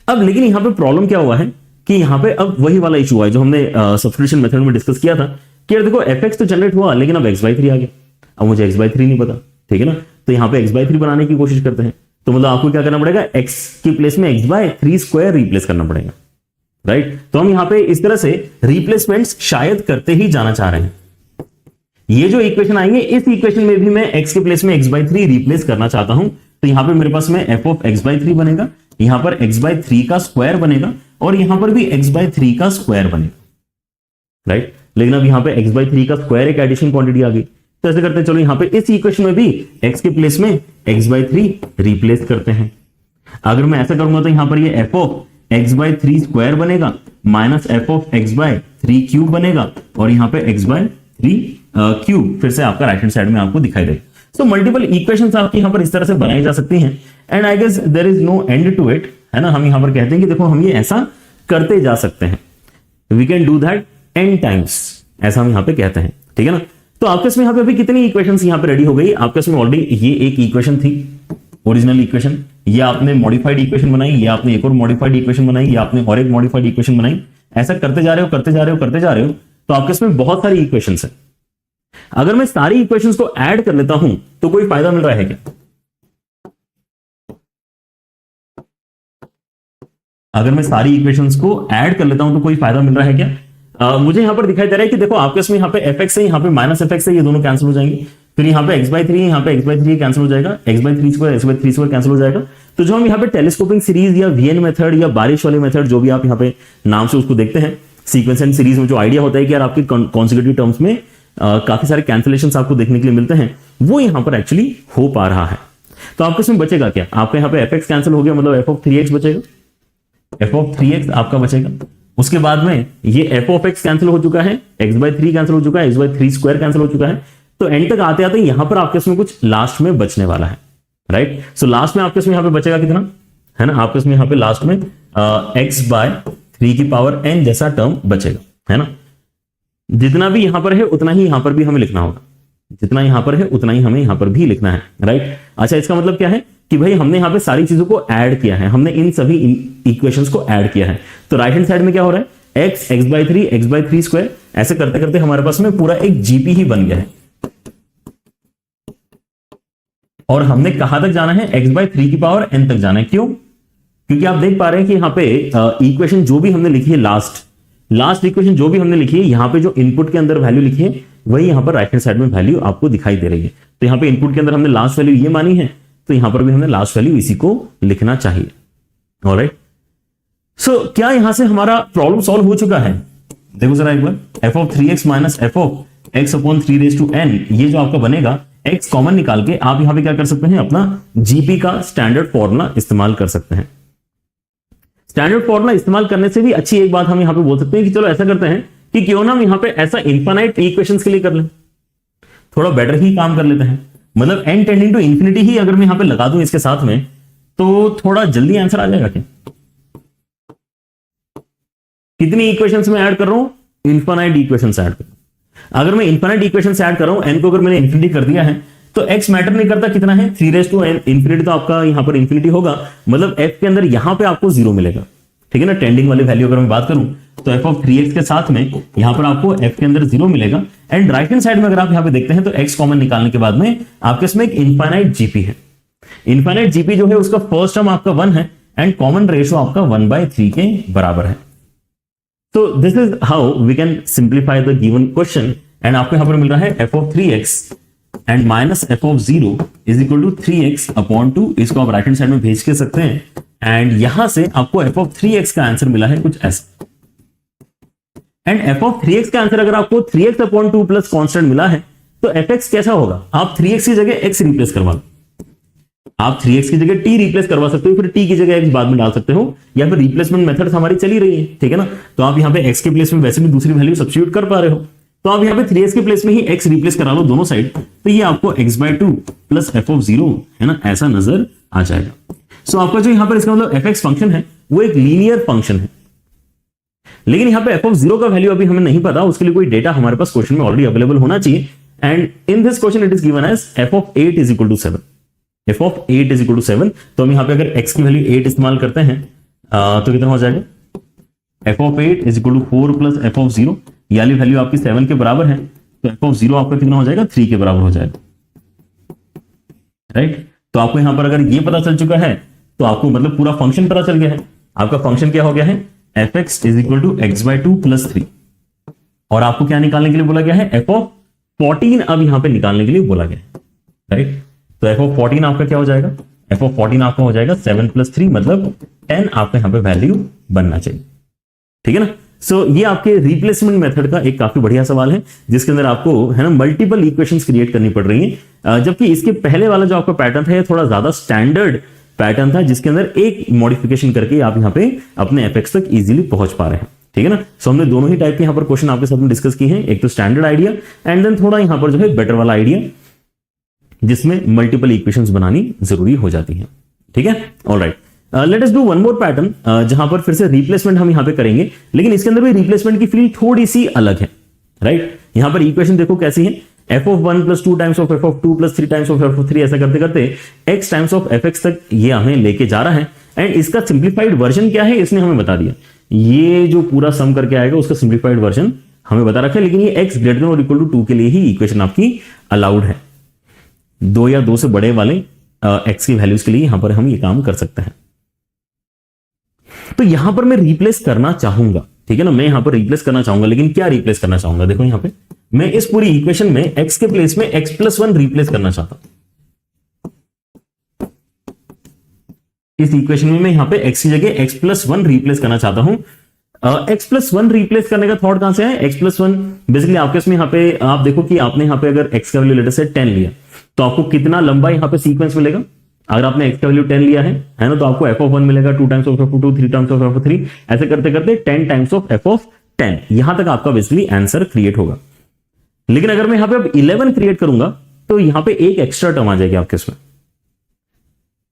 अब लेकिन यहां पे प्रॉब्लम क्या हुआ है कि यहां पे अब वही वाला इशू हुआ है जो हमने सब्स्टिट्यूशन मेथड में डिस्कस किया था कि यार देखो fx तो जनरेट हुआ लेकिन अब x/3 आ गया, अब मुझे x/3 नहीं पता, ठीक है ना, तो यहां पे x/3 बनाने की कोशिश करते हैं। तो मतलब आपको क्या करना पड़ेगा, x के प्लेस में x/3 स्क्वायर रिप्लेस करना पड़ेगा, राइट। तो हम यहां पे इस तरह से रिप्लेसमेंट्स शायद करते ही जाना चाह रहे हैं। ये जो इक्वेशन आएंगे इस इक्वेशन में भी मैं x के प्लेस में x/3 रिप्लेस करना चाहता हूं, तो यहां पे मेरे पास में f ऑफ x/3 बनेगा, यहां पर x/3 का स्क्वायर बनेगा और यहां पर भी x/3 का स्क्वायर बनेगा, राइट। लेकिन अब यहां पे x/3 का स्क्वायर एक एडिशन क्वांटिटी आ गई, तो ऐसे करते हैं, चलो यहां पे इस इक्वेशन में भी x के प्लेस में x/3 रिप्लेस करते हैं। अगर मैं ऐसा करूंगा तो यहां पर ये f ऑफ x/3 स्क्वायर बनेगा minus f of x/3 cube बनेगा और यहां पे x/3 क्यूब फिर से आपका राइट हैंड साइड में आपको दिखाई देगा। तो मल्टीपल इक्वेशंस आपकी यहां पर इस तरह से बनाई जा सकती हैं and I guess there is no end to it, है ना। हम यहां पर कहते हैं कि देखो हम ये ऐसा करते जा सकते हैं, we can do that n times, ऐसा हम यहां पे कहते हैं, ठीक है ना। तो आपके इसमें यहां पे अभी कितनी इक्वेशंस यहां पे रेडी हो गई, आपके इसमें ऑलरेडी ये एक इक्वेशन थी ओरिजिनल इक्वेशन, ये आपने मॉडिफाइड इक्वेशन बनाई, ये आपने एक और मॉडिफाइड इक्वेशन बनाई, ये आपने और एक मॉडिफाइड इक्वेशन बनाई, ऐसा करते जा रहे हो करते जा रहे हो करते जा रहे हो, तो आपके इसमें बहुत सारी इक्वेशंस है। अगर मैं सारी इक्वेशंस को ऐड कर लेता हूं तो कोई फायदा मिल रहा है क्या? अगर मैं सारी इक्वेशंस को ऐड कर लेता हूं तो कोई फायदा मिल रहा है क्या? मुझे यहां पर दिखाई दे रहा है कि देखो आपके इसमें यहां पे fx है, यहां पे माइनस fx है, ये दोनों कैंसिल हो जाएंगे, फिर यहां पे x/3 यहां पे x/3 कैंसिल हो जाएगा, x/3 square x/3 square cancel हो जाएगा। तो जो हम यहां पे टेलीस्कोपिंग सीरीज या वीएन मेथड या बारिश वाले मेथड जो भी आप यहां पे नाम से उसको देखते हैं, सीक्वेंस एंड सीरीज में जो आइडिया होता है कि यार आपकी कॉन्सेक्यूटिव टर्म्स में काफी सारे कैंसिलेशंस आपको देखने के लिए मिलते हैं, वो यहां पर एक्चुअली हो पा रहा है। तो आपके इसमें बचेगा क्या, आपका यहां पे fx कैंसिल हो गया, मतलब f ऑफ 3x बचेगा, f ऑफ 3x आपका बचेगा। उसके बाद में ये f ऑफ x कैंसिल हो चुका है, x/3 कैंसिल हो चुका है, x/3 स्क्वायर कैंसिल हो चुका है। तो एंड तक आते आते यहां पर आपके इसमें कुछ लास्ट में बचने वाला है, राइट। सो लास्ट में आपके इसमें यहां पे बचेगा कितना, है ना, आपके इसमें यहां पे लास्ट में x/3 की पावर n जैसा टर्म बचेगा, है ना। जितना भी यहां पर है उतना ही यहां पर भी हमें लिखना होगा, जितना यहां पर है उतना ही हमें यहां पर भी लिखना है, राइट। अच्छा, इसका मतलब क्या है कि भाई हमने यहां पे सारी चीजों को ऐड किया है, हमने इन सभी इक्वेशंस को ऐड किया है। तो राइट हैंड साइड में क्या हो रहा है, x x/3 x/3 स्क्वायर, ऐसे करते करते हमारे पास में पूरा एक जीपी ही बन गया है। और हमने कहां तक जाना है, x/3 की पावर n तक जाना है। क्यों? क्योंकि आप देख पा रहे हैं कि यहां पे इक्वेशन जो भी हमने लिखी है, लास्ट इक्वेशन जो भी हमने लिखी है, यहां पे जो इनपुट के अंदर वैल्यू लिखी है वही यहां पर राइट हैंड साइड में वैल्यू आपको दिखाई दे रही है। तो यहां पे इनपुट के अंदर हमने लास्ट वैल्यू ये मानी है, तो यहां पर भी हमने लास्ट वैल्यू इसी को लिखना चाहिए। ऑलराइट, सो क्या यहां से हमारा प्रॉब्लम सॉल्व हो चुका है? देखो जरा एक बार, f of 3x minus f of x upon 3n, ये जो आपका बनेगा, x कॉमन निकाल के आप यहां पे क्या कर सकते हैं, अपना जीपी का स्टैंडर्ड फॉर्मूला इस्तेमाल कर सकते हैं। स्टैंडर्ड फॉर्मूला इस्तेमाल करने से भी अच्छी एक बात हम यहां पे बोल सकते हैं कि चलो ऐसा करते हैं कि क्यों ना हम यहां पे ऐसा इनफाइनाइट इक्वेशंस के लिए कर लें, थोड़ा बेटर ही काम कर लेते हैं। मतलब n टेंडिंग टू इंफिनिटी ही अगर मैं यहां पे लगा दूं इसके साथ में, तो थोड़ा जल्दी आंसर आ जाएगा क्या? कितनी इक्वेशंस में ऐड कर रहा हूं, इनफाइनाइट इक्वेशंस ऐड कर रहा हूं। अगर मैं इनफाइनाइट इक्वेशंस ऐड कर रहा हूं, n को अगर मैंने इंफिनिटी कर दिया है, तो x मैटर नहीं करता कितना है, 3n इंफिनिटी, तो आपका यहां पर इंफिनिटी होगा, मतलब f के अंदर यहां पे आपको 0 मिलेगा, ठीक है ना। टेंडिंग वाली वैल्यू अगर मैं बात करूं तो f ऑफ 3x के साथ में यहां पर आपको f के अंदर 0 मिलेगा। एंड राइट हैंड साइड में अगर आप यहां पे देखते हैं तो x कॉमन निकालने के बाद में आपके इसमें एक इनफाइनाइट जीपी है। इनफाइनाइट जीपी जो है उसका फर्स्ट टर्म आपका 1 है एंड कॉमन रेशियो आपका 1/3 के बराबर है। तो this is how we can simplify the given question. And आपको यहां पर मिल रहा है f of 3x and minus f of 0 is equal to 3x upon 2। इसको आप राइट हैंड साइड में भेज के सकते हैं एंड यहां से आपको f ऑफ 3x का आंसर मिला है कुछ ऐसा। एंड f ऑफ 3x का आंसर अगर आपको 3x अपॉन 2 प्लस कॉन्स्टेंट मिला है, तो fx कैसा होगा, आप 3x की जगह x रिप्लेस करवा लो, आप 3x की जगह t रिप्लेस करवा सकते हो, फिर t की जगह x बाद में डाल सकते हो, या फिर रिप्लेसमेंट मेथड हमारी चली रही है, ठीक है ना। तो आप यहां पे x के प्लेस में वैसे भी दूसरी वैल्यू सब्स्टिट्यूट कर पा रहे हो, तो आप यहां पे 3x के प्लेस में ही x रिप्लेस करा लो दोनों साइड, तो ये आपको x/2 प्लस f ऑफ 0 है ना, ऐसा नजर आ जाएगा। सो आपका जो यहां पर इसका मतलब fx फंक्शन है वो एक लीनियर फंक्शन है। लेकिन यहां पे एफ ऑफ जीरो का वैल्यू अभी हमें नहीं पता, उसके लिए कोई डेटा हमारे पास क्वेश्चन में ऑलरेडी अवेलेबल होना चाहिए। And in this question it is given as F of 8 is equal to 7। F of 8 is equal to 7, तो हम यहां पे अगर x की वैल्यू 8 इस्तेमाल करते हैं तो कितना हो जाएगा, F of 8 is equal to 4 plus F of 0, यानी वैल्यू आपकी 7 के बराबर है, तो एफ ऑफ 0 आपका कितना हो जाएगा, 3 के बराबर हो जाएगा, राइट। तो आपको यहां पर अगर ये पता चल चुका है तो आपको मतलब पूरा फंक्शन पता चल गया है। आपका फंक्शन क्या हो गया है, F X is equal to X by 2 plus 3, और आपको क्या निकालने के लिए बोला गया है, एफ ऑफ 14 अब यहां पे निकालने के लिए बोला गया है, राइट। तो एफ ऑफ 14 आपका क्या हो जाएगा, एफ ऑफ 14 आपका हो जाएगा 7 प्लस 3, मतलब 10 आपका यहां पे वैल्यू बनना चाहिए, ठीक है ना। सो ये आपके रिप्लेसमेंट मेथड का एक काफी बढ़िया सवाल है, जिसके अंदर आपको है ना मल्टीपल इक्वेशंस क्रिएट करनी पड़ रही हैं, जबकि इसके पहले वाला जो आपका पैटर्न था ये थोड़ा ज्यादा स्टैंडर्ड पैटर्न था, जिसके अंदर एक मॉडिफिकेशन करके आप यहां पे अपने एफ एक्स तक इजीली पहुंच पा रहे हैं, ठीक है ना। सो हमने दोनों ही टाइप के यहां पर क्वेश्चन आपके साथ में डिस्कस किए हैं, एक तो स्टैंडर्ड आइडिया एंड देन थोड़ा यहां पर जो है बेटर वाला आइडिया, जिसमें मल्टीपल इक्वेशंस बनानी जरूरी हो जाती है, ठीक है। Alright, let us do one more pattern, जहां पर फिर से रिप्लेसमेंट हम यहां पे करेंगे, लेकिन इसके अंदर भी रिप्लेसमेंट की फील्ड थोड़ी सी अलग है, राइट। यहां पर इक्वेशन देखो कैसी है, F of 1 plus 2 times of F of 2 plus 3 times of F of 3, ऐसा करते करते x times of F x तक ये हमें लेके जा रहा है। एंड इसका सिंप्लीफाइड वर्जन क्या है इसने हमें बता दिया, ये जो पूरा सम करके आएगा उसका सिंप्लीफाइड वर्जन हमें बता रखा है, लेकिन ये एक्स ग्रेटर देन और इक्वल टू 2 के लिए ही इक्वेशन आपकी अलाउड है। 2 या 2 से बड़े वाले एक्स की वैल्यूज के लिए यहां पर हम ये काम कर सकते हैं। तो यहां पर मैं रिप्लेस करना चाहूंगा, ठीक है ना, मैं यहां पर रिप्लेस करना चाहूंगा, लेकिन क्या रिप्लेस करना चाहूंगा, देखो यहां पे मैं इस पूरी इक्वेशन में x के प्लेस में x प्लस 1 रिप्लेस करना चाहता हूं। इस इक्वेशन में मैं यहां पे x की जगह x प्लस 1 रिप्लेस करना चाहता हूं। x प्लस 1 रिप्लेस करने का थॉट कहां से है, x प्लस 1 बेसिकली आपके इसमें यहां पे आप देखो कि आपने यहां पे अगर x का वैल्यू लेटर से 10 लिया तो आपको कितना लंबा यहां पे सीक्वेंस मिलेगा, अगर आपने x का वैल्यू 10 लिया है ना, तो आपको f ऑफ 1 मिलेगा 2 times of f of 2, 3 times of f of 3, ऐसे करते करते 10 टाइम्स ऑफ f ऑफ 10, यहां तक आपका बेसिकली आंसर क्रिएट होगा। लेकिन अगर मैं यहां पे अब 11 क्रिएट करूंगा तो यहां पे एक एक्स्ट्रा टर्म आ जाएगी आपके इसमें,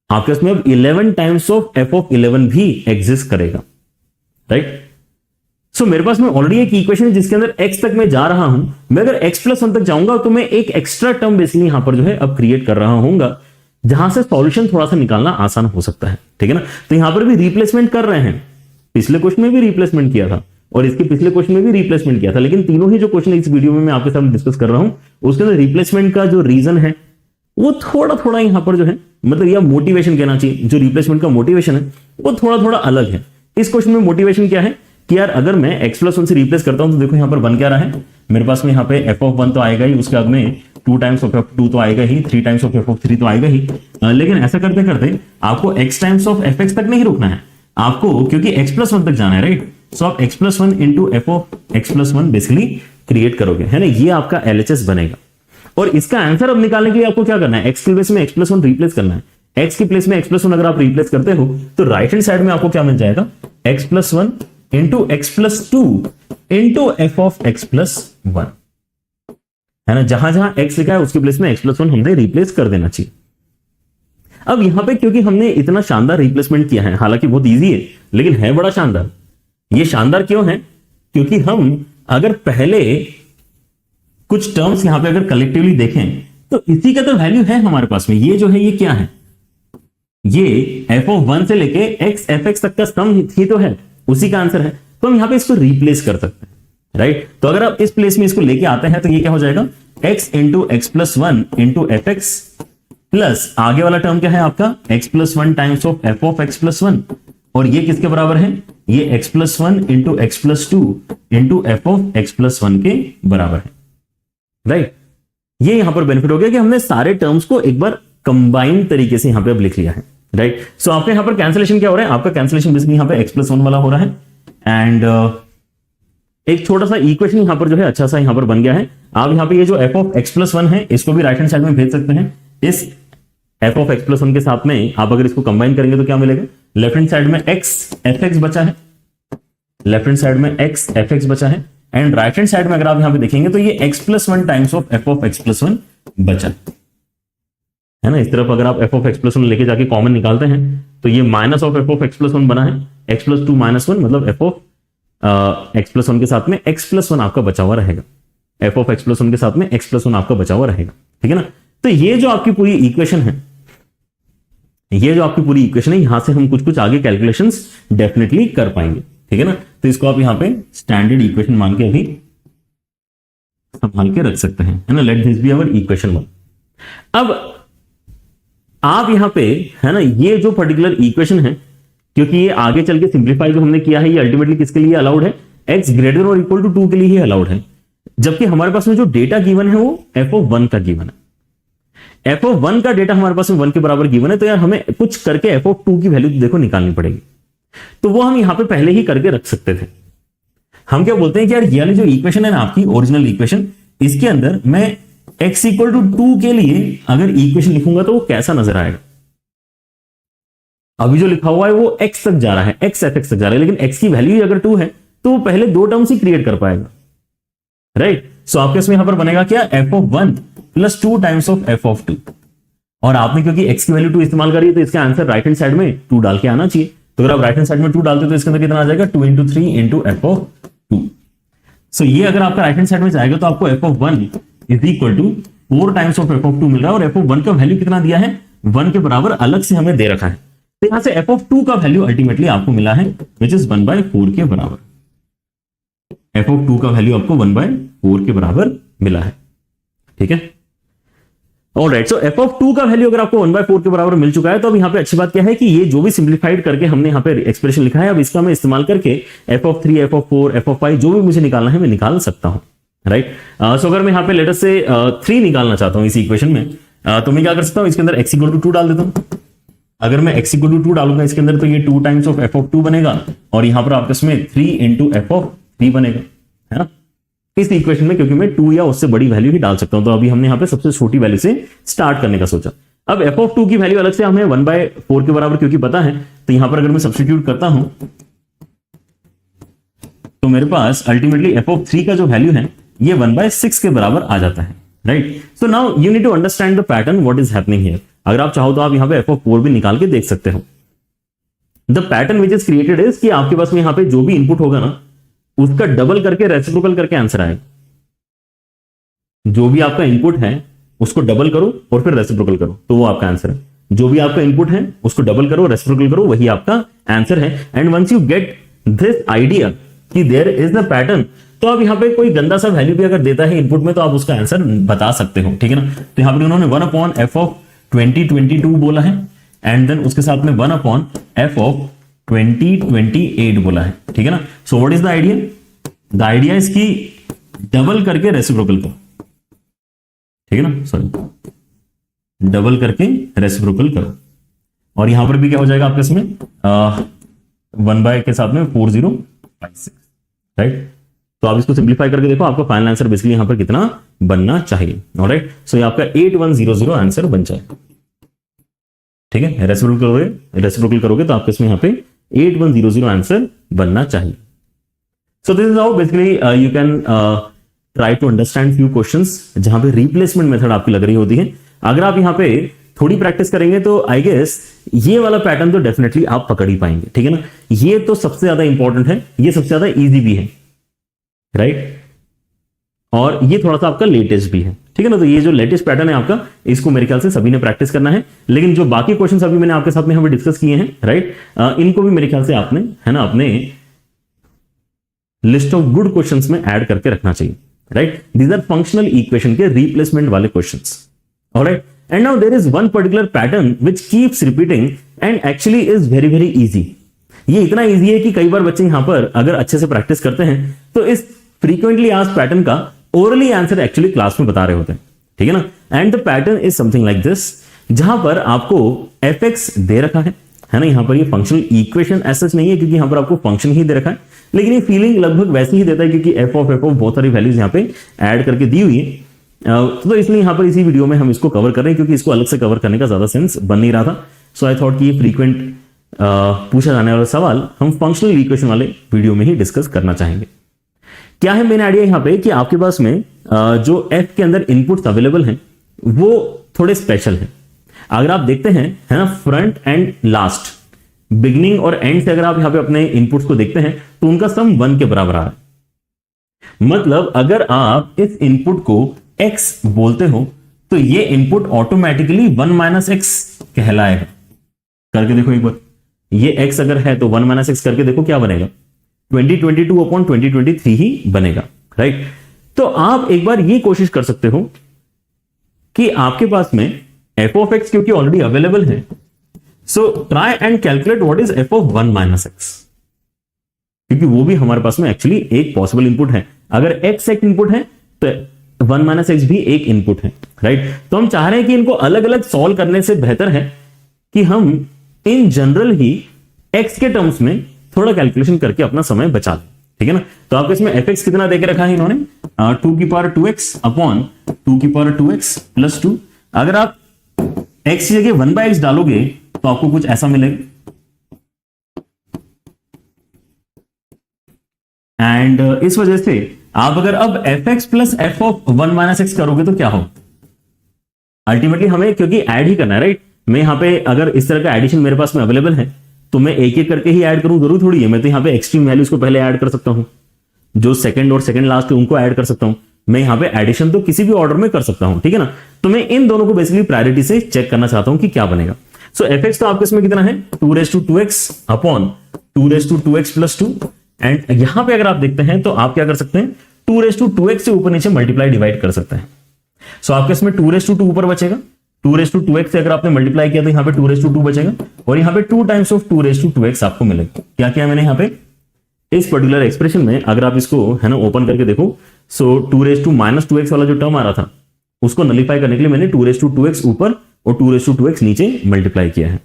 आपके इसमें अब 11 टाइम्स ऑफ f ऑफ 11 भी एग्जिस्ट करेगा, राइट। सो मेरे पास में ऑलरेडी एक इक्वेशन है जिसके अंदर x तक मैं जा रहा हूं, मैं अगर x प्लस 1 तक जाऊंगा तो मैं एक एक्स्ट्रा टर्म बेसिकली यहां पर जो है अब क्रिएट कर रहा हूंगा, जहां से सॉल्यूशन थोड़ा सा निकालना आसान हो सकता है, ठीक है ना। तो यहां पर भी रिप्लेसमेंट कर रहे हैं, पिछले क्वेश्चन में भी रिप्लेसमेंट किया था और इसके पिछले क्वेश्चन में भी रिप्लेसमेंट किया था, लेकिन तीनों ही जो क्वेश्चन इस वीडियो में मैं आपके साथ डिस्कस कर रहा हूं उसके अंदर रिप्लेसमेंट का जो रीजन है वो थोड़ा थोड़ा यहां पर जो है मतलब या मोटिवेशन कहना चाहिए, जो रिप्लेसमेंट का मोटिवेशन है वो थोड़ा थोड़ा अलग है। इस क्वेश्चन में मोटिवेशन क्या है कि यार अगर मैं x प्लस 1 से रिप्लेस करता हूं तो देखो यहां पर बन क्या रहा है, मेरे पास में यहां पे f ऑफ 1 तो आएगा ही, उसके बाद में 2 टाइम्स ऑफ f2 तो आएगा ही, 3 टाइम्स ऑफ f ऑफ 3 तो आएगा ही, लेकिन ऐसा करते करते आपको x टाइम्स ऑफ fx तक नहीं रुकना है आपको, क्योंकि x प्लस 1 तक जाना है, राइट। सो आप x plus 1 into F of x plus 1 basically create करोगे, है ना, ये आपका LHS बनेगा। और इसका आंसर अब निकालने के लिए आपको क्या करना है, x के प्लेस में x प्लस 1 रिप्लेस करना है। x के प्लेस में x प्लस 1 अगर आप रिप्लेस करते हो तो राइट हैंड साइड में आपको क्या मिल जाएगा, x plus 1 into x plus 2 into F of X plus 1, है ना, जहां जहां x लिखा है उसके प्लेस में x प्लस 1 हमने रिप्लेस कर देना चाहिए। अब यहां पे क्योंकि हमने इतना शानदार रिप्लेसमेंट किया है, हालांकि बहुत इजी है लेकिन है बड़ा शानदार। ये शानदार क्यों है, क्योंकि हम अगर पहले कुछ टर्म्स यहां पे अगर कलेक्टिवली देखें तो इसी का तो वैल्यू है हमारे पास में, ये जो है ये क्या है, ये एफ ऑफ 1 से लेके एक्स एफ एक्स तक का सम ही तो है, उसी का आंसर है। तो हम यहां पे इसको रिप्लेस कर सकते हैं, राइट। तो अगर आप इस प्लेस में इसको लेके आते हैं तो ये क्या हो जाएगा, x into x plus 1 into F x plus आगे वाला टर्म क्या है आपका x plus 1 times of F of X plus 1, और ये किसके बराबर है, ये x plus 1 into x plus 2 into F of X plus 1 के बराबर है, राइट। ये यहां पर बेनिफिट हो गया कि हमने सारे टर्म्स को एक बार कंबाइंड तरीके से यहां पे अब लिख लिया है, राइट। सो आपके यहां पर कैंसिलेशन क्या हो रहा है, आपका कैंसिलेशन बेसिकली यहां पे x प्लस 1 वाला हो रहा है, एंड एक छोटा सा इक्वेशन यहां पर जो है अच्छा सा यहां पर बन गया है। आप यहां पे ये जो f ऑफ x प्लस 1 है इसको भी राइट हैंड साइड में भेज सकते हैं, इस f ऑफ x प्लस 1 के साथ में आप अगर इसको कंबाइन करेंगे तो क्या मिलेगा, लेफ्ट हैंड साइड में x एफ एक्स बचा है, लेफ्ट हैंड साइड में x एफ एक्स बचा है, एंड राइट हैंड साइड में अगर आप यहां पे देखेंगे तो ये x plus 1 times of f of x plus 1 बचा है ना। इस तरफ अगर आप f ऑफ x प्लस 1 लेके जाके कॉमन निकालते हैं तो ये minus of f of x plus 1 बना है, x plus two minus one, मतलब F of X plus one के साथ में एक्स प्लस वन आपका बचा हुआ रहेगा, F of X plus one के साथ में एक्स प्लस वन आपका बचा हुआ रहेगा, ठीक है ना। तो ये जो आपकी पूरी इक्वेशन है, ये जो आपकी पूरी इक्वेशन है, यहां से हम कुछ कुछ आगे कैलकुलेशंस डेफिनेटली कर पाएंगे, ठीक है ना। तो इसको आप यहां पे स्टैंडर्ड इक्वेशन मान के अभी संभाल के रख सकते हैं, है ना। Let this be our equation one. अब आप यहां पे, है ना, ये जो पर्टिकुलर इक्वेशन है, क्योंकि ये आगे चल के सिंप्लीफाई जो हमने किया है, ये अल्टीमेटली किसके लिए अलाउड है, एक्स ग्रेटर और इक्वल टू 2 के लिए ही अलाउड है। जबकि हमारे पास में जो डेटा गिवन है वो एफ ऑफ 1 का गिवन है, एफ ऑफ 1 का डेटा हमारे पास में 1 के बराबर गिवन है। तो यार हमें कुछ करके एफ ऑफ 2 की वैल्यू देखो निकालनी पड़ेगी, तो वो हम यहां पे पहले ही करके रख सकते थे। हम क्या बोलते हैं कि यार ये वाली जो इक्वेशन है ना आपकी ओरिजिनल इक्वेशन, इसके अंदर मैं x इक्वल टू 2 के लिए अगर इक्वेशन लिखूंगा तो वो कैसा नजर आएगा। अभी जो लिखा हुआ है वो x तक जा रहा है, x एफ एक्स तक जा रहा है, लेकिन x की वैल्यू अगर 2 है तो वो पहले 2 टर्म्स ही क्रिएट कर पाएगा, राइट। सो आपके इसमें यहां पर बनेगा क्या, F of 1 plus 2 times of F of 2। और आपने क्योंकि x की वैल्यू 2 इस्तेमाल करी है तो इसका आंसर राइट हैंड साइड में 2 डाल के आना चाहिए। तो अगर आप राइट हैंड साइड में 2 डालते तो इसके अंदर कितना आ जाएगा, 2 इंटू 3 इंटू एफ ऑफ 2। सो ये अगर आपका राइट हैंड साइड में जाएगा तो आपको F of 1 is equal to 4 times of F of 2 मिल रहा है। और एफ ऑफ 1 का वैल्यू कितना दिया है, 1 के बराबर अलग से हमें दे रखा है। तो यहां से एफ ऑफ 2 का वैल्यू अल्टीमेटली आपको मिला है विच इज 1/4 के बराबर। एफ ऑफ 2 का वैल्यू आपको 1/4 के बराबर मिला है, ठीक है। ऑलराइट, सो एफ ऑफ 2 का वैल्यू अगर आपको 1/4 के बराबर मिल चुका है तो अब यहां पे अच्छी बात क्या है कि ये जो भी सिंप्लीफाइड करके हमने यहां पे एक्सप्रेशन लिखा है, अब इसका मैं इस्तेमाल करके F of 3, F of 4, F of 5 जो भी मुझे निकालना है मैं निकाल सकता हूं, राइट। सो अगर मैं यहां पे लेटर से 3 निकालना चाहता हूं इस इक्वेशन में, तो मैं क्या कर सकता हूं, इसके अंदर x इक्वल टू 2 डाल देता हूं। अगर मैं x इक्वल टू 2 डालूंगा इसके अंदर तो ये 2 टाइम्स ऑफ एफ ऑफ 2 बनेगा और यहां पर आपके इसमें 3 इंटू एफ ऑफ 3 बनेगा, है ना। इस इक्वेशन में क्योंकि मैं 2 या उससे बड़ी वैल्यू ही डाल सकता हूं, तो अभी हमने यहां पे सबसे छोटी वैल्यू से स्टार्ट करने का सोचा। अब एफ ऑफ 2 की वैल्यू अलग से हमें 1/4 के बराबर क्योंकि पता है, तो यहां पर अगर मैं सब्स्टिट्यूट करता हूं तो मेरे पास अल्टीमेटली एफ ऑफ 3 का जो वैल्यू है ये 1/6 के बराबर आ जाता है, right. So now you need to understand the pattern what is happening here. अगर आप चाहो तो आप यहां पे एफ ऑफ 4 भी निकाल के देख सकते हो। The pattern which is created is कि आपके पास में यहां पे जो भी इनपुट होगा ना उसका डबल करके रेसिप्रोकल करके आंसर आएगा। जो भी आपका इनपुट है उसको डबल करो और फिर रेसिप्रोकल करो तो वो आपका आंसर है। जो भी आपका इनपुट है उसको डबल करो, रेसिप्रोकल करो, वही आपका आंसर है। And once you get this idea कि देयर इज द पैटर्न, तो अब यहां पे कोई गंदा सा वैल्यू भी अगर देता है इनपुट में तो आप उसका आंसर बता सकते हो, ठीक है ना। तो यहां पर उन्होंने 1/f ऑफ 2022 बोला है एंड देन उसके साथ में 1/f ऑफ 2028 बोला है, ठीक है ना। So what is the idea, the idea is कि डबल करके रेसिप्रोकल करो, ठीक है ना, सॉरी डबल करके रेसिप्रोकल करो। और यहां पर भी क्या हो जाएगा आपके इसमें 1 के साथ में 4056, राइट। तो आप इसको सिंप्लीफाई करके देखो आपका फाइनल आंसर बेसिकली यहां पर कितना बनना चाहिए, ऑलराइट। सो ये आपका 8100 आंसर बन जाएगा, ठीक है। रेसिप्रोकल करोगे तो आपके इसमें यहां पे 8100 आंसर बनना चाहिए। So this is how basically you can try to understand few questions जहां पे रिप्लेसमेंट मेथड आपकी लग रही होती है। अगर आप यहां पे थोड़ी प्रैक्टिस करेंगे तो आई गेस ये वाला पैटर्न तो डेफिनेटली आप पकड़ ही पाएंगे, ठीक है ना। ये तो सबसे ज्यादा इंपॉर्टेंट है, ये सबसे ज्यादा इजी भी है, राइट। और ये थोड़ा सा आपका लेटेस्ट भी है, ठीक है ना। तो ये जो लेटेस्ट पैटर्न है आपका, इसको मेरे ख्याल से सभी ने प्रैक्टिस करना है। लेकिन जो बाकी क्वेश्चंस अभी मैंने आपके साथ में यहाँ पे डिस्कस किए हैं, राइट, इनको भी मेरे ख्याल से आपने, है ना, अपने लिस्ट ऑफ गुड क्वेश्चंस में ऐड करके रखना चाहिए, right. These are functional equation के रिप्लेसमेंट वाले questions, alright. And now there is one particular pattern which keeps repeating and actually is very very easy. ये इतना इजी है कि कई बार बच्चे यहां पर अगर अच्छे से प्रैक्टिस करते हैं तो इस फ्रीक्वेंटली आस्क्ड पैटर्न का ओरली आंसर एक्चुअली क्लास में बता रहे होते हैं, ठीक है ना। And the pattern is something like this, जहां पर आपको एफ एक्स दे रखा है ना। यहां पर ये फंक्शनल इक्वेशन ऐसा नहीं है क्योंकि यहां पर आपको फंक्शन ही दे रखा है, लेकिन ये फीलिंग लगभग वैसी ही देता है क्योंकि एफ ऑफ बहुत सारी वैल्यूज यहां पे ऐड करके दी हुई है। तो इसलिए यहां पर इसी वीडियो में हम इसको कवर कर रहे हैं क्योंकि इसको अलग से कवर करने का ज्यादा सेंस बन नहीं रहा था। सो आई थॉट कि ये फ्रीक्वेंट पूछा जाने वाला सवाल हम फंक्शनल इक्वेशन वाले वीडियो में ही डिस्कस करना चाहेंगे। क्या है मेन आइडिया यहां पे कि आपके पास में जो एफ के अंदर इनपुट्स अवेलेबल हैं वो थोड़े स्पेशल हैं। अगर आप देखते हैं, है ना, फ्रंट एंड लास्ट बिगनिंग और एंड से अगर आप यहां पे अपने इनपुट्स को देखते हैं तो उनका सम 1 के बराबर आ रहा है। मतलब अगर आप इस इनपुट को x बोलते हो तो ये इनपुट ऑटोमेटिकली 1 - x कहलाएगा। करके देखो एक बार, ये x अगर है तो 1 - x करके देखो क्या बनेगा, 2022/2023 ही बनेगा, राइट। तो आप एक बार ये कोशिश कर सकते हो कि आपके पास में f of x क्योंकि ऑलरेडी अवेलेबल है, so try and calculate what is f of 1 - x, क्योंकि वो भी हमारे पास में एक्चुअली एक पॉसिबल इनपुट है। अगर x एक इनपुट है तो 1 - x भी एक इनपुट है, राइट। तो हम चाह रहे हैं कि इनको अलग अलग सॉल्व करने से बेहतर है कि हम इन जनरल ही x के टर्म्स में थोड़ा कैलकुलेशन करके अपना समय बचा लें, ठीक है ना। तो आपको इसमें fx कितना देके रखा है इन्होंने, 2^2x अपॉन 2^2x प्लस 2। अगर आप x की जगह 1/x डालोगे तो आपको कुछ ऐसा मिलेगा, एंड इस वजह से आप अगर अब fx plus f of 1 - x करोगे तो क्या हो, अल्टीमेटली हमें क्योंकि ऐड ही करना है, राइट। मैं यहां पे अगर इस तरह का एडिशन मेरे पास में अवेलेबल है तो मैं एक एक करके ही ऐड करूं, जरूर थोड़ी है। मैं तो यहां पे एक्सट्रीम वैल्यूज को पहले ऐड कर सकता हूं, जो सेकंड और सेकंड लास्ट है उनको ऐड कर सकता हूं। मैं यहां पे एडिशन तो किसी भी ऑर्डर में कर सकता हूं, ठीक है ना। तो मैं इन दोनों को बेसिकली प्रायोरिटी से चेक करना चाहता हूं कि क्या बनेगा। सो fx तो आपके इसमें कितना है, 2^2x upon 2^2x plus 2। And यहां पे अगर आप देखते हैं तो आप क्या कर सकते हैं, 2^2x से ऊपर नीचे मल्टीप्लाई डिवाइड कर सकते हैं। सो आपके इसमें 2^2 ऊपर बचेगा, 2^2x से अगर आपने मल्टीप्लाई किया तो यहां पे 2^2 बचेगा, और यहां पे 2 टाइम्स ऑफ 2^2x आपको मिलेगा। क्या किया मैंने यहां पे इस पर्टिकुलर एक्सप्रेशन में, अगर आप इसको है ना ओपन करके देखो, सो 2^-2x वाला जो टर्म आ रहा था उसको नलिफाई करने के लिए मैंने 2^2x ऊपर और 2^2x नीचे मल्टीप्लाई किया है।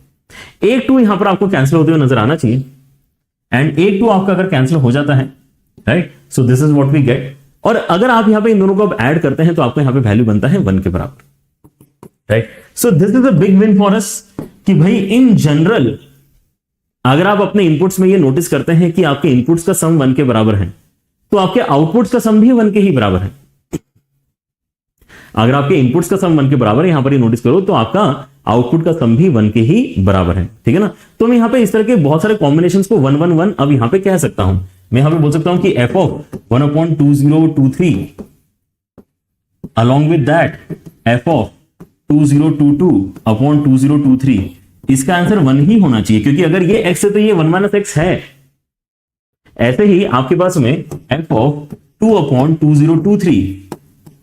एक 2 यहां पर आपको कैंसिल होते हुए नजर आना चाहिए, एंड एक 2 आपका अगर कैंसिल हो जाता है, right, so this is what we get. और अगर आप यहां पे इन दोनों को अब ऐड करते हैं तो आपको यहां पे वैल्यू बनता है 1 के बराबर, right. So this is a big win for us कि भाई इन जनरल अगर आप अपने इनपुट्स में ये नोटिस करते हैं कि आपके इनपुट्स का सम 1 के बराबर है तो आपके आउटपुट्स का सम भी 1 के ही बराबर है। अगर आपके इनपुट्स का सम 1 के बराबर है, यहां पर ये नोटिस करो, तो आपका आउटपुट का सम भी 1 के ही बराबर है, ठीक है ना। तो मैं यहां पे इस तरह के बहुत सारे कॉम्बिनेशंस को 1 1 1 अब यहां पे कह सकता हूं। मैं यहां पे बोल सकता हूं कि f of 1/2023 along with that f of 2022/2023, इसका आंसर 1 ही होना चाहिए, क्योंकि अगर ये x है तो ये 1 - x है। ऐसे ही आपके पास में f of 2/2023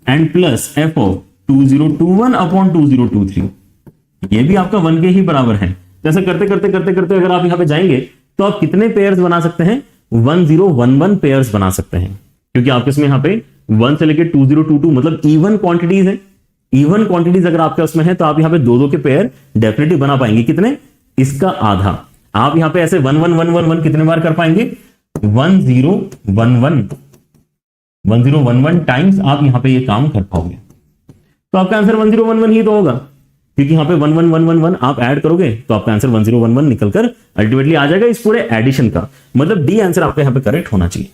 and plus f of 2021/2023, ये भी आपका 1 के ही बराबर है। जैसे करते करते करते करते अगर आप यहां पे जाएंगे तो आप कितने पेयर्स बना सकते हैं, 1011 पेयर्स बना सकते हैं, क्योंकि आपके इसमें यहां पे 1 से लेकर 2022 मतलब इवन क्वांटिटीज है। इवन क्वांटिटीज अगर आपके उसमें है तो आप यहां पे 2 के पेयर डेफिनेटली बना पाएंगे। कितने, इसका आधा। आप यहां पे ऐसे 1 1 1 1 1 कितने बार कर पाएंगे, 1011 टाइम्स आप यहां पे ये काम कर पाओगे। तो आपका आंसर 1011 ही तो होगा, क्योंकि यहां पे 11111 आप ऐड करोगे तो आपका आंसर 1011 निकलकर अल्टीमेटली आ जाएगा इस पूरे एडिशन का। मतलब डी आंसर आपका यहां पे करेक्ट होना चाहिए,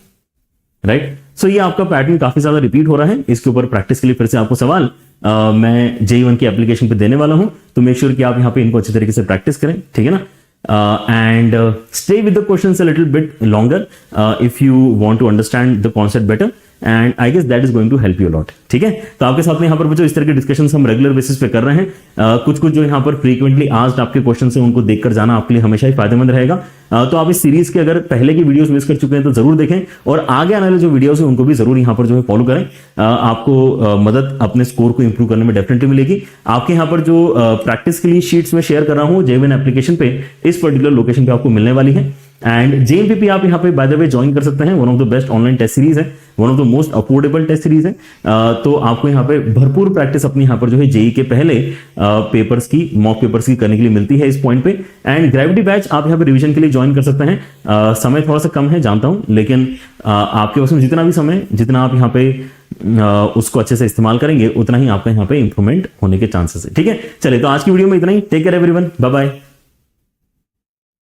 राइट। सो ये आपका पैटर्न काफी ज्यादा रिपीट हो रहा है। इसके ऊपर प्रैक्टिस के लिए फिर से आपको सवाल मैं JEE-1 की एप्लीकेशन पे देने वाला हूं, तो मेक श्योर कि आप यहां पे इनको अच्छे तरीके से प्रैक्टिस करें, ठीक है ना। And stay with the questions a little bit longer if you want to understand the concept better, and I guess that is going to help you lot, ठीक है। तो आपके साथ में यहाँ पर जो इस तरह के डिस्कशन हम रेगुलर बेसिस पे कर रहे हैं, कुछ कुछ जो यहाँ पर फ्रीक्वेंटली आस्क्ड आपके क्वेश्चन है उनको देखकर जाना आपके लिए हमेशा ही फायदेमंद रहेगा। तो आप इस सीरीज के अगर पहले की वीडियोस मिस कर चुके हैं तो जरूर देखें, और आगे आने वाले जो वीडियोस है उनको भी जरूर यहाँ पर जो है फॉलो करें। आपको मदद अपने स्कोर को इंप्रूव करने में डेफिनेटली मिलेगी। आपके यहाँ पर जो प्रैक्टिस के लिए शीट्स में शेयर कर रहा हूँ JEE-1 एप्लीकेशन पे, इस पर्टिकुलर लोकेशन पे आपको मिलने वाली है। एंड JMPP आप यहाँ पे बाय द वे ज्वाइन कर सकते हैं, one of the best online test series है, one of the most affordable test series है। तो आपको यहाँ पे भरपूर प्रैक्टिस अपनी यहाँ पर जो है JEE के पहले पेपर्स की, मॉक पेपर्स की करने के लिए मिलती है इस पॉइंट पे। एंड ग्रेविटी बैच आप यहाँ पे रिवीजन के लिए ज्वाइन कर सकते हैं। समय थोड़ा सा कम है जानता हूं, लेकिन आपके पास में जितना भी समय, जितना आप यहाँ पे उसको अच्छे से इस्तेमाल करेंगे उतना ही आपका यहाँ पे इंप्रूवमेंट होने के चांसेस है, ठीक है। चलिए, तो आज की वीडियो में इतना ही। Take care everyone, bye bye.